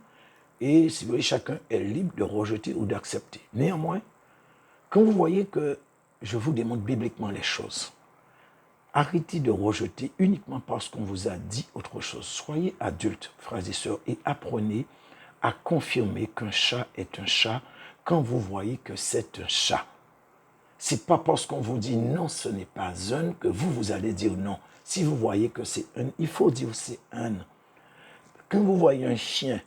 et si vous voulez, chacun est libre de rejeter ou d'accepter. Néanmoins, quand vous voyez que je vous démontre bibliquement les choses, arrêtez de rejeter uniquement parce qu'on vous a dit autre chose. Soyez adultes, frères et sœurs, et apprenez à confirmer qu'un chat est un chat quand vous voyez que c'est un chat. Ce n'est pas parce qu'on vous dit non, ce n'est pas un que vous allez dire non. Si vous voyez que c'est un, il faut dire c'est un. Quand vous voyez un chien,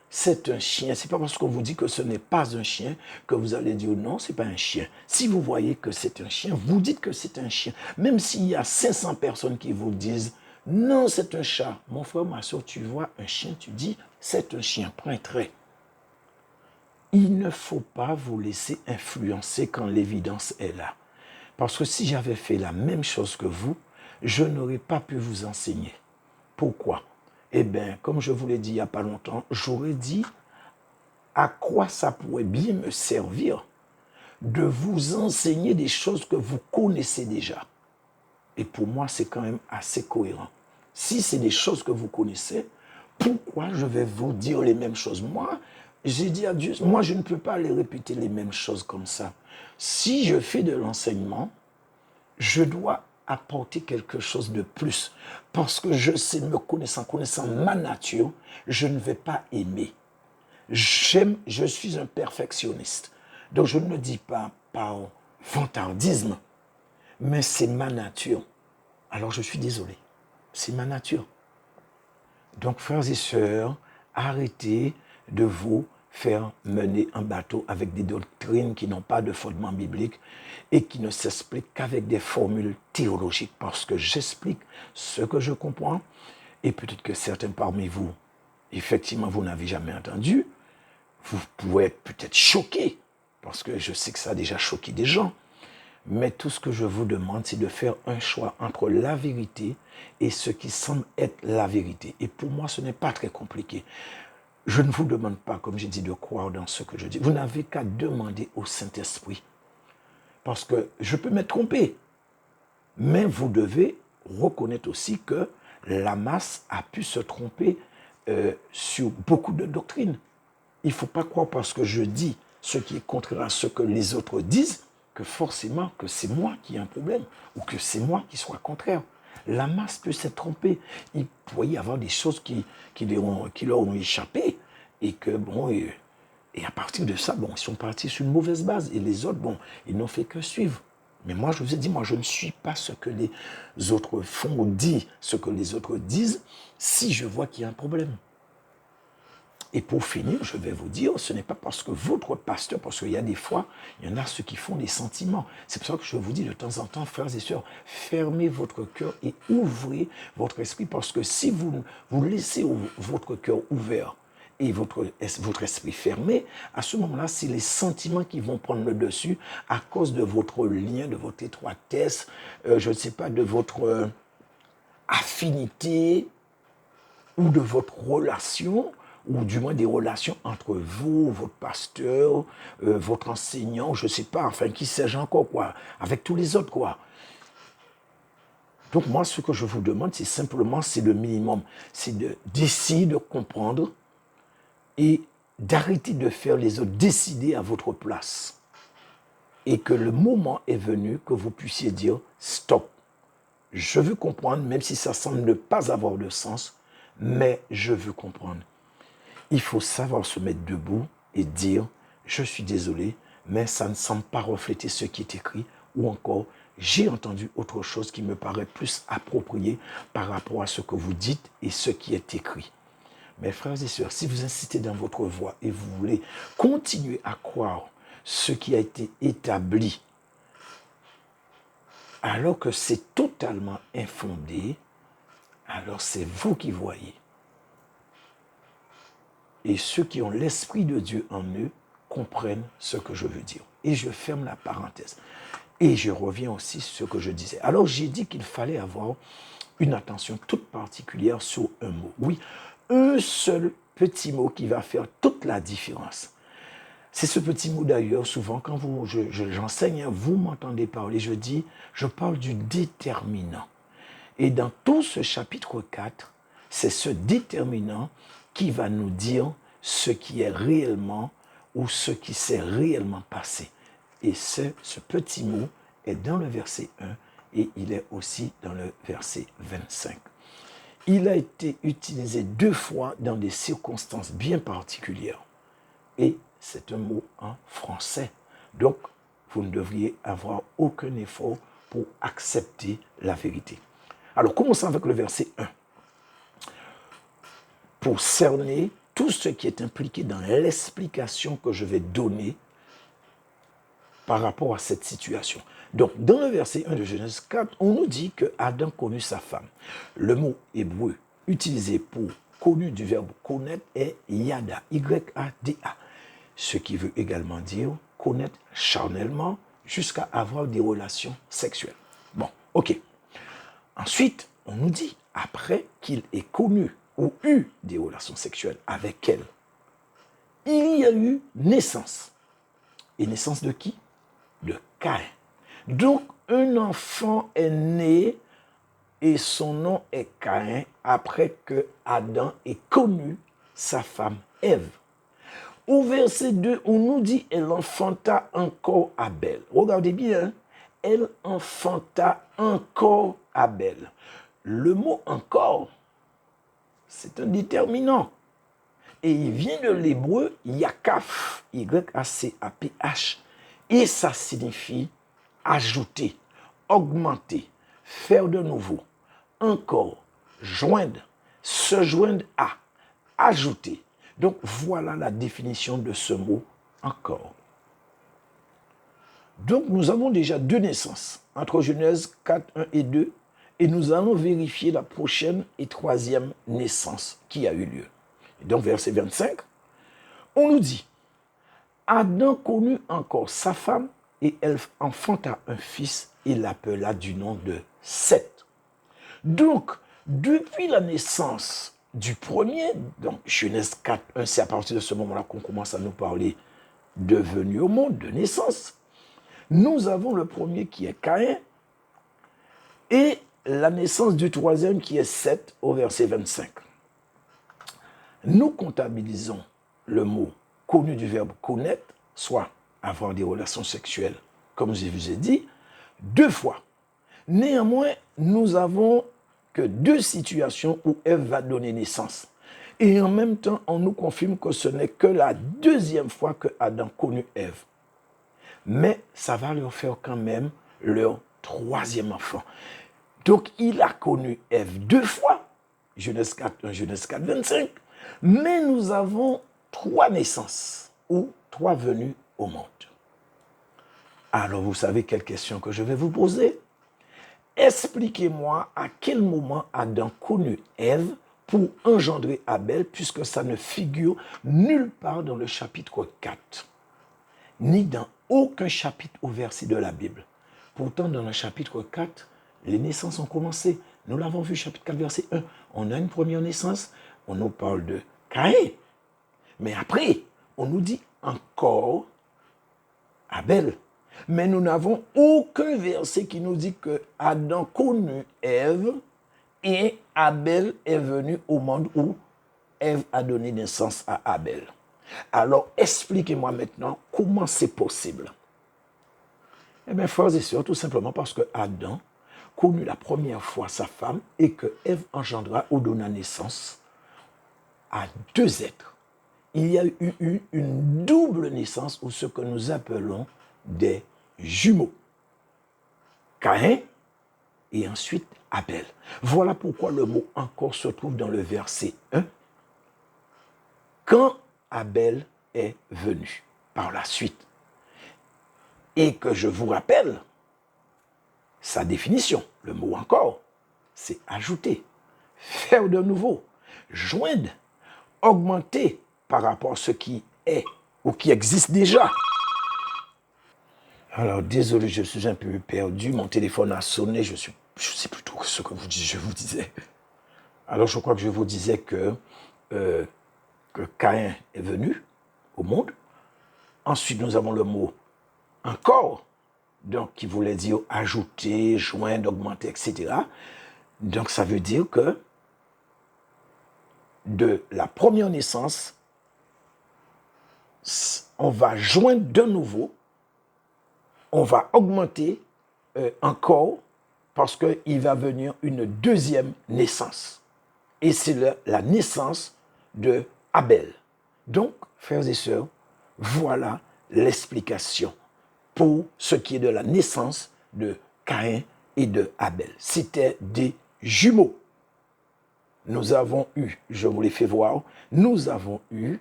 c'est un chien. Ce n'est pas parce qu'on vous dit que ce n'est pas un chien que vous allez dire non, ce n'est pas un chien. Si vous voyez que c'est un chien, vous dites que c'est un chien. Même s'il y a 500 personnes qui vous disent non, c'est un chat. Mon frère, ma soeur, tu vois un chien, tu dis c'est un chien, point trait. Il ne faut pas vous laisser influencer quand l'évidence est là. Parce que si j'avais fait la même chose que vous, je n'aurais pas pu vous enseigner. Pourquoi? Eh bien, comme je vous l'ai dit il n'y a pas longtemps, j'aurais dit à quoi ça pourrait bien me servir de vous enseigner des choses que vous connaissez déjà. Et pour moi, c'est quand même assez cohérent. Si c'est des choses que vous connaissez, pourquoi je vais vous dire les mêmes choses? Moi, j'ai dit à Dieu, moi, je ne peux pas les répéter les mêmes choses comme ça. Si je fais de l'enseignement, je dois apporter quelque chose de plus. Parce que je sais, connaissant ma nature, je ne vais pas aimer. Je suis un perfectionniste. Donc je ne le dis pas par vantardisme, mais c'est ma nature. Alors je suis désolé. C'est ma nature. Donc, frères et sœurs, arrêtez de vous faire mener un bateau avec des doctrines qui n'ont pas de fondement biblique et qui ne s'expliquent qu'avec des formules théologiques, parce que j'explique ce que je comprends, et peut-être que certains parmi vous, effectivement, vous n'avez jamais entendu, vous pouvez être peut-être choqués, parce que je sais que ça a déjà choqué des gens, mais tout ce que je vous demande, c'est de faire un choix entre la vérité et ce qui semble être la vérité. Et pour moi, ce n'est pas très compliqué. Je ne vous demande pas, comme j'ai dit, de croire dans ce que je dis. Vous n'avez qu'à demander au Saint-Esprit. Parce que je peux me tromper. Mais vous devez reconnaître aussi que la masse a pu se tromper sur beaucoup de doctrines. Il ne faut pas croire parce que je dis ce qui est contraire à ce que les autres disent, que forcément que c'est moi qui ai un problème ou que c'est moi qui sois contraire. La masse peut s'être trompée. Il pourrait y avoir des choses qui leur ont échappé et que, bon, et à partir de ça, bon, ils sont partis sur une mauvaise base et les autres, bon, ils n'ont fait que suivre. Mais moi, je vous ai dit, moi, je ne suis pas ce que les autres font ou disent ce que les autres disent si je vois qu'il y a un problème. Et pour finir, je vais vous dire, ce n'est pas parce que votre pasteur, parce qu'il y a des fois, il y en a ceux qui font des sentiments. C'est pour ça que je vous dis de temps en temps, frères et sœurs, fermez votre cœur et ouvrez votre esprit, parce que si vous laissez votre cœur ouvert et votre esprit fermé, à ce moment-là, c'est les sentiments qui vont prendre le dessus à cause de votre lien, de votre étroitesse, je ne sais pas, de votre affinité ou de votre relation, ou du moins des relations entre vous, votre pasteur, votre enseignant, je ne sais pas, enfin, qui sais-je encore, quoi, avec tous les autres, quoi. Donc moi, ce que je vous demande, c'est simplement, c'est le minimum, c'est d'essayer de comprendre et d'arrêter de faire les autres décider à votre place. Et que le moment est venu que vous puissiez dire « stop ». Je veux comprendre, même si ça semble ne pas avoir de sens, mais je veux comprendre. Il faut savoir se mettre debout et dire « je suis désolé, mais ça ne semble pas refléter ce qui est écrit » ou encore « j'ai entendu autre chose qui me paraît plus approprié par rapport à ce que vous dites et ce qui est écrit ». Mes frères et sœurs, si vous insistez dans votre voie et vous voulez continuer à croire ce qui a été établi, alors que c'est totalement infondé, alors c'est vous qui voyez. Et ceux qui ont l'Esprit de Dieu en eux comprennent ce que je veux dire. Et je ferme la parenthèse. Et je reviens aussi sur ce que je disais. Alors j'ai dit qu'il fallait avoir une attention toute particulière sur un mot. Oui, un seul petit mot qui va faire toute la différence. C'est ce petit mot d'ailleurs, souvent quand j'enseigne, vous m'entendez parler, je parle du déterminant. Et dans tout ce chapitre 4, c'est ce déterminant qui va nous dire ce qui est réellement ou ce qui s'est réellement passé. Et ce petit mot est dans le verset 1 et il est aussi dans le verset 25. Il a été utilisé 2 fois dans des circonstances bien particulières. Et c'est un mot en français. Donc, vous ne devriez avoir aucun effort pour accepter la vérité. Alors, commençons avec le verset 1. Pour cerner tout ce qui est impliqué dans l'explication que je vais donner par rapport à cette situation. Donc, dans le verset 1 de Genèse 4, on nous dit que Adam connut sa femme. Le mot hébreu utilisé pour connu du verbe connaître est yada, Y-A-D-A, ce qui veut également dire connaître charnellement jusqu'à avoir des relations sexuelles. Bon, ok. Ensuite, on nous dit, après qu'il ait connu ou eu des relations sexuelles avec elle, il y a eu naissance. Et naissance de qui? De Caïn. Donc, un enfant est né et son nom est Caïn après que Adam ait connu sa femme Ève. Au verset 2, on nous dit, elle enfanta encore Abel. Regardez bien, elle enfanta encore Abel. Le mot encore, c'est un déterminant. Et il vient de l'hébreu yakaf, Y-A-C-A-P-H. Et ça signifie ajouter, augmenter, faire de nouveau, encore, joindre, se joindre à, ajouter. Donc, voilà la définition de ce mot encore. Donc, nous avons déjà deux naissances, entre Genèse 4, 1 et 2, et nous allons vérifier la prochaine et troisième naissance qui a eu lieu. Et donc, verset 25, on nous dit, Adam connut encore sa femme, et elle enfanta un fils, et l'appela du nom de Seth. Donc, depuis la naissance du premier, donc Genèse 4, 1, c'est à partir de ce moment-là qu'on commence à nous parler de venue au monde, de naissance. Nous avons le premier qui est Caïn et la naissance du troisième qui est Seth au verset 25. Nous comptabilisons le mot connu du verbe connaître, soit avoir des relations sexuelles, comme je vous ai dit, 2 fois. Néanmoins, nous avons que 2 situations où Ève va donner naissance. Et en même temps, on nous confirme que ce n'est que la 2e fois que Adam connut Ève. Mais ça va leur faire quand même leur 3e enfant. Donc, il a connu Ève 2 fois, Genèse 4, 1, Genèse 4, 25. Mais nous avons 3 naissances ou 3 venues au monde. Alors, vous savez quelle question que je vais vous poser? Expliquez-moi à quel moment Adam connut Ève pour engendrer Abel, puisque ça ne figure nulle part dans le chapitre 4, ni dans aucun chapitre ou verset de la Bible. Pourtant, dans le chapitre 4, les naissances ont commencé. Nous l'avons vu, chapitre 4, verset 1. On a une première naissance, on nous parle de Caïn. Mais après, on nous dit encore Abel. Mais nous n'avons aucun verset qui nous dit que Adam connut Ève et Abel est venu au monde où Ève a donné naissance à Abel. Alors, expliquez-moi maintenant comment c'est possible. Eh bien, frères et sœurs, tout simplement parce que Adam connut la première fois sa femme et que Ève engendra ou donna naissance à 2 êtres. Il y a eu une double naissance ou ce que nous appelons des jumeaux. Caïn et ensuite Abel. Voilà pourquoi le mot encore se trouve dans le verset 1. Quand Abel est venu par la suite. Et que je vous rappelle sa définition, le mot encore, c'est ajouter, faire de nouveau, joindre, augmenter par rapport à ce qui est ou qui existe déjà. Alors, désolé, je suis un peu perdu. Mon téléphone a sonné. Je sais plus trop ce que je vous disais. Alors, je crois que je vous disais que Caïn est venu au monde. Ensuite, nous avons le mot encore, donc qui voulait dire ajouter, joindre, augmenter, etc. Donc, ça veut dire que de la première naissance, on va joindre de nouveau, on va augmenter encore parce qu'il va venir une 2e naissance. Et c'est la naissance de Abel. Donc, frères et sœurs, voilà l'explication pour ce qui est de la naissance de Caïn et de Abel. C'était des jumeaux. Nous avons eu, je vous l'ai fait voir, nous avons eu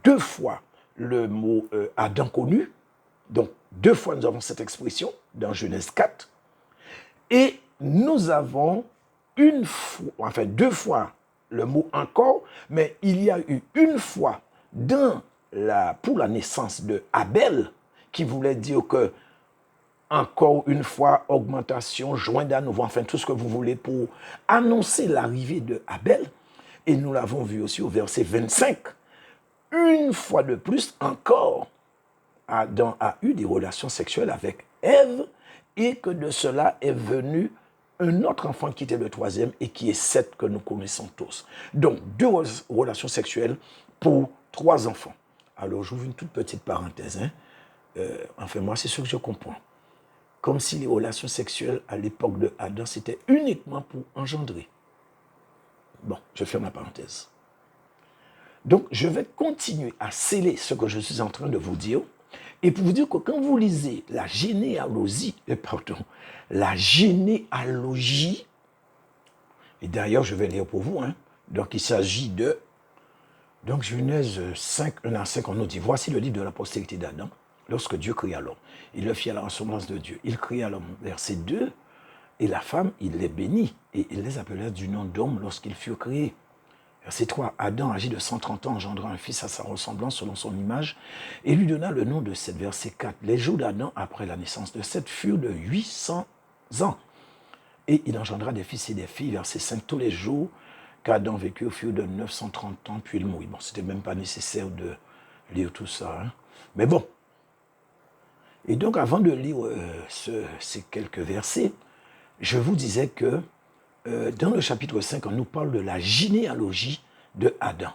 2 fois le mot Adam connu. Donc, 2 fois nous avons cette expression dans Genèse 4. Et nous avons 2 fois le mot encore, mais il y a eu 1 fois pour la naissance de Abel, qui voulait dire que encore une fois, augmentation, joindre à nouveau, enfin tout ce que vous voulez pour annoncer l'arrivée de Abel. Et nous l'avons vu aussi au verset 25. 1 fois de plus encore, Adam a eu des relations sexuelles avec Ève et que de cela est venu un autre enfant qui était le 3e et qui est Seth que nous connaissons tous. Donc, 2 relations sexuelles pour 3 enfants. Alors, j'ouvre une toute petite parenthèse. Enfin, moi, c'est ce que je comprends. Comme si les relations sexuelles à l'époque de Adam, c'était uniquement pour engendrer. Bon, je ferme la parenthèse. Donc, je vais continuer à sceller ce que je suis en train de vous dire. Et pour vous dire que quand vous lisez la généalogie, Et d'ailleurs, je vais lire pour vous. Donc, il s'agit de... Donc, Genèse 5, 1 à 5, on nous dit, voici le livre de la postérité d'Adam, lorsque Dieu créa l'homme. Il le fit à la ressemblance de Dieu. Il créa l'homme, verset 2, et la femme, il les bénit, et il les appela du nom d'homme lorsqu'ils furent créés. Verset 3, Adam, âgé de 130 ans, engendra un fils à sa ressemblance selon son image, et lui donna le nom de Seth. Verset 4, les jours d'Adam, après la naissance de Seth, furent de 800 ans. Et il engendra des fils et des filles. Verset 5, tous les jours qu'Adam vécut furent de 930 ans, puis il mourut. Bon, c'était même pas nécessaire de lire tout ça. Mais bon. Et donc, avant de lire ces quelques versets, je vous disais que dans le chapitre 5, on nous parle de la généalogie de Adam.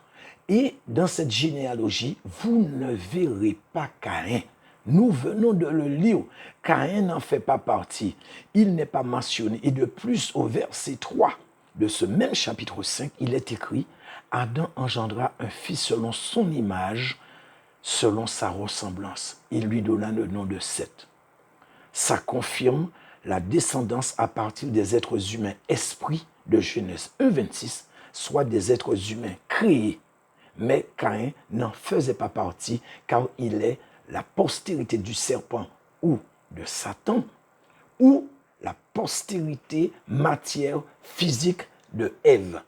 Et dans cette généalogie, vous ne verrez pas Caïn. Nous venons de le lire. Caïn n'en fait pas partie. Il n'est pas mentionné. Et de plus, au verset 3 de ce même chapitre 5, il est écrit « Adam engendra un fils selon son image, selon sa ressemblance. Il lui donna le nom de Seth. » Ça confirme la descendance à partir des êtres humains esprits de Genèse 1, 26, soit des êtres humains créés. Mais Caïn n'en faisait pas partie car il est la postérité du serpent ou de Satan ou la postérité matière physique de Ève.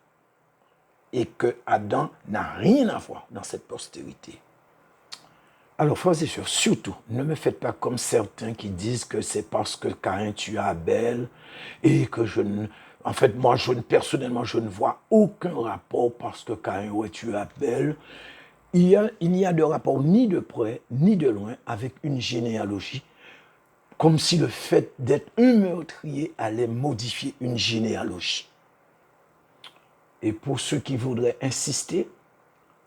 Et que Adam n'a rien à voir dans cette postérité. Alors, frères et sœurs, surtout, ne me faites pas comme certains qui disent que c'est parce que Caïn tua Abel et que en fait, moi, personnellement, je ne vois aucun rapport parce que Caïn aurait tué Abel. Il n'y a de rapport ni de près, ni de loin avec une généalogie, comme si le fait d'être un meurtrier allait modifier une généalogie. Et pour ceux qui voudraient insister,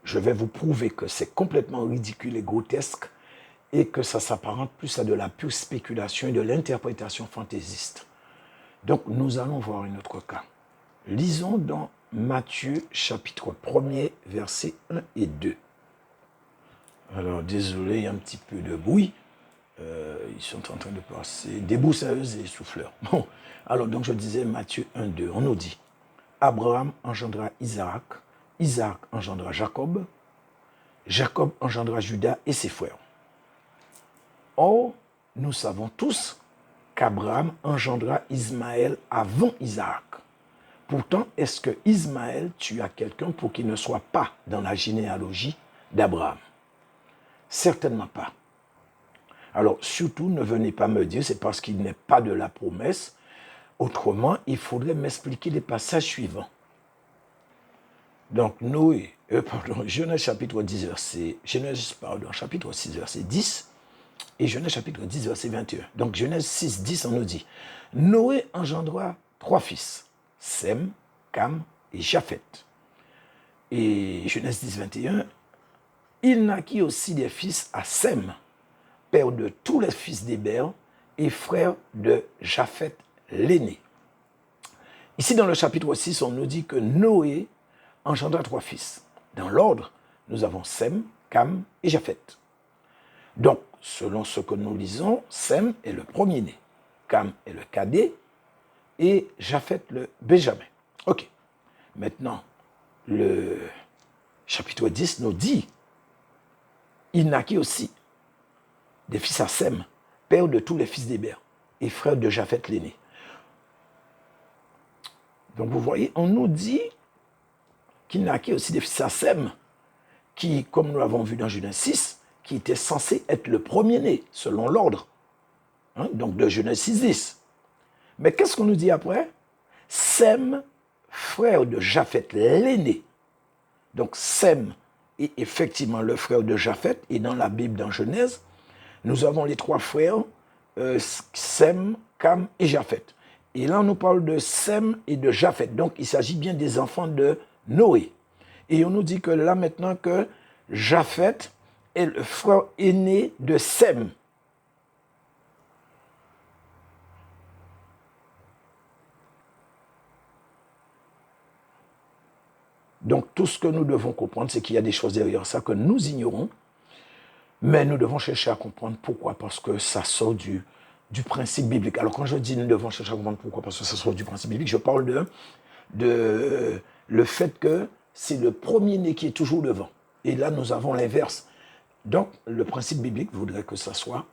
je vais vous prouver que c'est complètement ridicule et grotesque et que ça s'apparente plus à de la pure spéculation et de l'interprétation fantaisiste. Donc, nous allons voir un autre cas. Lisons dans Matthieu, chapitre 1er, versets 1 et 2. Alors, désolé, il y a un petit peu de bruit. Ils sont en train de passer des bousseuses et souffleurs. Bon, alors, donc, je disais Matthieu 1, 2. On nous dit, Abraham engendra Isaac, Isaac engendra Jacob, Jacob engendra Judas et ses frères. Or, nous savons tous qu'Abraham engendra Ismaël avant Isaac. Pourtant, est-ce que Ismaël tua quelqu'un pour qu'il ne soit pas dans la généalogie d'Abraham? Certainement pas. Alors, surtout, ne venez pas me dire c'est parce qu'il n'est pas de la promesse. Autrement, il faudrait m'expliquer les passages suivants. Donc, Genèse chapitre 10, chapitre 6, verset 10, et Genèse chapitre 10, verset 21. Donc, Genèse 6, 10, on nous dit, Noé engendra 3 fils, Sem, Cam et Japheth. Et Genèse 10, 21, il naquit aussi des fils à Sem, père de tous les fils d'Héber et frère de Japheth l'aîné. Ici, dans le chapitre 6, on nous dit que Noé engendra 3 fils. Dans l'ordre, nous avons Sem, Cam et Japheth. Donc, selon ce que nous lisons, Sem est le premier-né, Cam est le cadet et Japheth le benjamin. Ok. Maintenant, le chapitre 10 nous dit, il naquit aussi des fils à Sem, père de tous les fils d'Héber et frère de Japheth l'aîné. Donc vous voyez, on nous dit qu'il naquit aussi des fils à Sem, qui, comme nous l'avons vu dans Genèse 6, qui était censé être le premier-né, selon l'ordre, donc de Genèse 6, 10. Mais qu'est-ce qu'on nous dit après? Sem, frère de Japheth l'aîné. Donc Sem est effectivement le frère de Japheth, et dans la Bible, dans Genèse, nous avons les 3 frères, Sem, Cam et Japheth. Et là, on nous parle de Sem et de Japheth. Donc, il s'agit bien des enfants de Noé. Et on nous dit que là, maintenant, que Japheth est le frère aîné de Sem. Donc, tout ce que nous devons comprendre, c'est qu'il y a des choses derrière ça que nous ignorons. Mais nous devons chercher à comprendre pourquoi. Parce que ça sort du principe biblique. Alors, quand je dis nous devons chercher à comprendre pourquoi, parce que ça sort du principe biblique, je parle de le fait que c'est le premier-né qui est toujours devant. Et là, nous avons l'inverse. Donc, le principe biblique voudrait que ça soit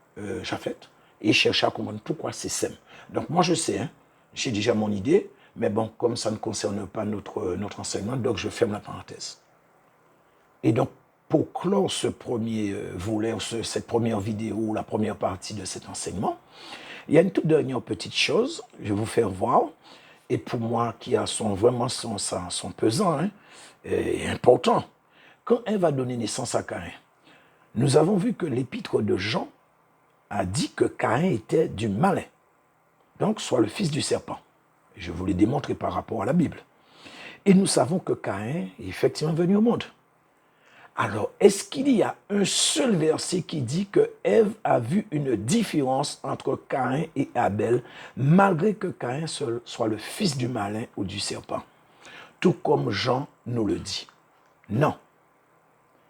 Japheth et chercher à comprendre pourquoi c'est Sem. Donc, moi, je sais, hein, j'ai déjà mon idée, mais bon, comme ça ne concerne pas notre enseignement, donc je ferme la parenthèse. Et donc, pour clore ce premier volet, cette première vidéo, la première partie de cet enseignement, il y a une toute dernière petite chose, je vais vous faire voir, et pour moi, qui a vraiment son pesant, hein, et important. Quand Ève va donner naissance à Caïn, nous avons vu que l'épître de Jean a dit que Caïn était du malin, donc soit le fils du serpent. Je vous l'ai démontré par rapport à la Bible. Et nous savons que Caïn est effectivement venu au monde. Alors, est-ce qu'il y a un seul verset qui dit que Ève a vu une différence entre Caïn et Abel, malgré que Caïn soit le fils du malin ou du serpent? Tout comme Jean nous le dit. Non.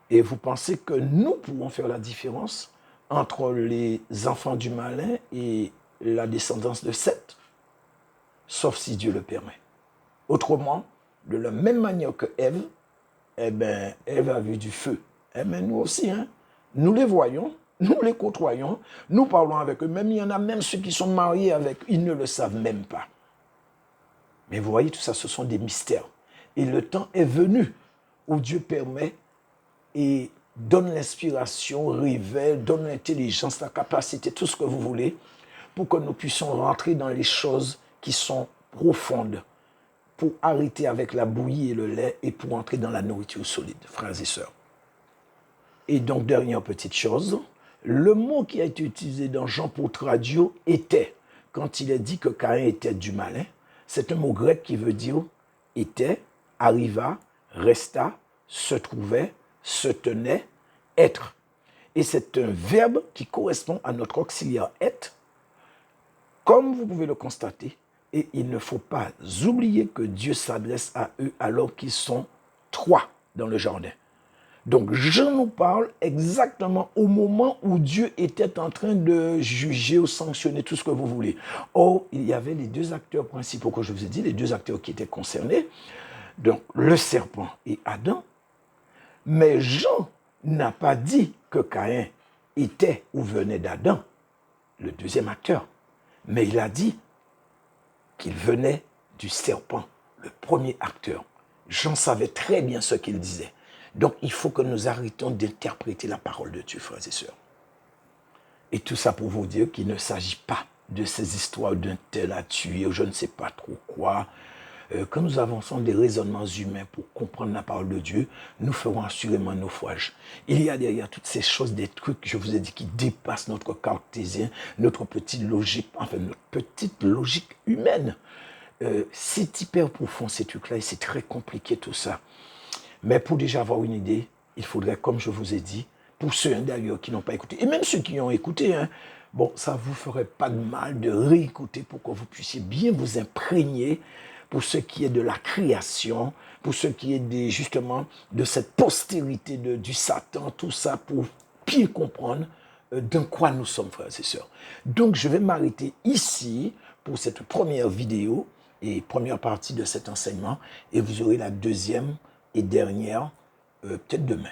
Et vous pensez que nous pouvons faire la différence entre les enfants du malin et la descendance de Seth? Sauf si Dieu le permet. Autrement, de la même manière que Ève, eh bien, Ève a vu du feu. Eh bien, nous aussi, hein, nous les voyons, nous les côtoyons, nous parlons avec eux. Même il y en a même ceux qui sont mariés avec, ils ne le savent même pas. Mais vous voyez, tout ça, ce sont des mystères. Et le temps est venu où Dieu permet et donne l'inspiration, révèle, donne l'intelligence, la capacité, tout ce que vous voulez, pour que nous puissions rentrer dans les choses qui sont profondes, pour arrêter avec la bouillie et le lait et pour entrer dans la nourriture solide, frères et sœurs. Et donc, dernière petite chose, le mot qui a été utilisé dans Jean pour traduire était, quand il est dit que Caïn était du malin, c'est un mot grec qui veut dire était, arriva, resta, se trouvait, se tenait, être. Et c'est un verbe qui correspond à notre auxiliaire être, comme vous pouvez le constater. Et il ne faut pas oublier que Dieu s'adresse à eux alors qu'ils sont 3 dans le jardin. Donc, Jean nous parle exactement au moment où Dieu était en train de juger ou sanctionner tout ce que vous voulez. Or, il y avait les 2 acteurs principaux que je vous ai dit, les 2 acteurs qui étaient concernés, donc le serpent et Adam. Mais Jean n'a pas dit que Caïn était ou venait d'Adam, le 2e acteur. Mais il a dit qu'il venait du serpent, le premier acteur. Jean savait très bien ce qu'il disait. Donc, il faut que nous arrêtions d'interpréter la parole de Dieu, frères et sœurs. Et tout ça pour vous dire qu'il ne s'agit pas de ces histoires d'un tel à tuer, ou je ne sais pas trop quoi. Quand nous avançons des raisonnements humains pour comprendre la parole de Dieu, nous ferons assurément naufrage. Il y a derrière toutes ces choses, des trucs, je vous ai dit, qui dépassent notre cartésien, notre petite logique, enfin notre petite logique humaine. C'est hyper profond ces trucs-là et c'est très compliqué tout ça. Mais pour déjà avoir une idée, il faudrait, comme je vous ai dit, pour ceux d'ailleurs qui n'ont pas écouté, et même ceux qui ont écouté, hein, bon, ça ne vous ferait pas de mal de réécouter pour que vous puissiez bien vous imprégner pour ce qui est de la création, pour ce qui est justement de cette postérité du Satan, tout ça pour bien comprendre de quoi nous sommes, frères et sœurs. Donc, je vais m'arrêter ici pour cette première vidéo et première partie de cet enseignement, et vous aurez la deuxième et dernière peut-être demain.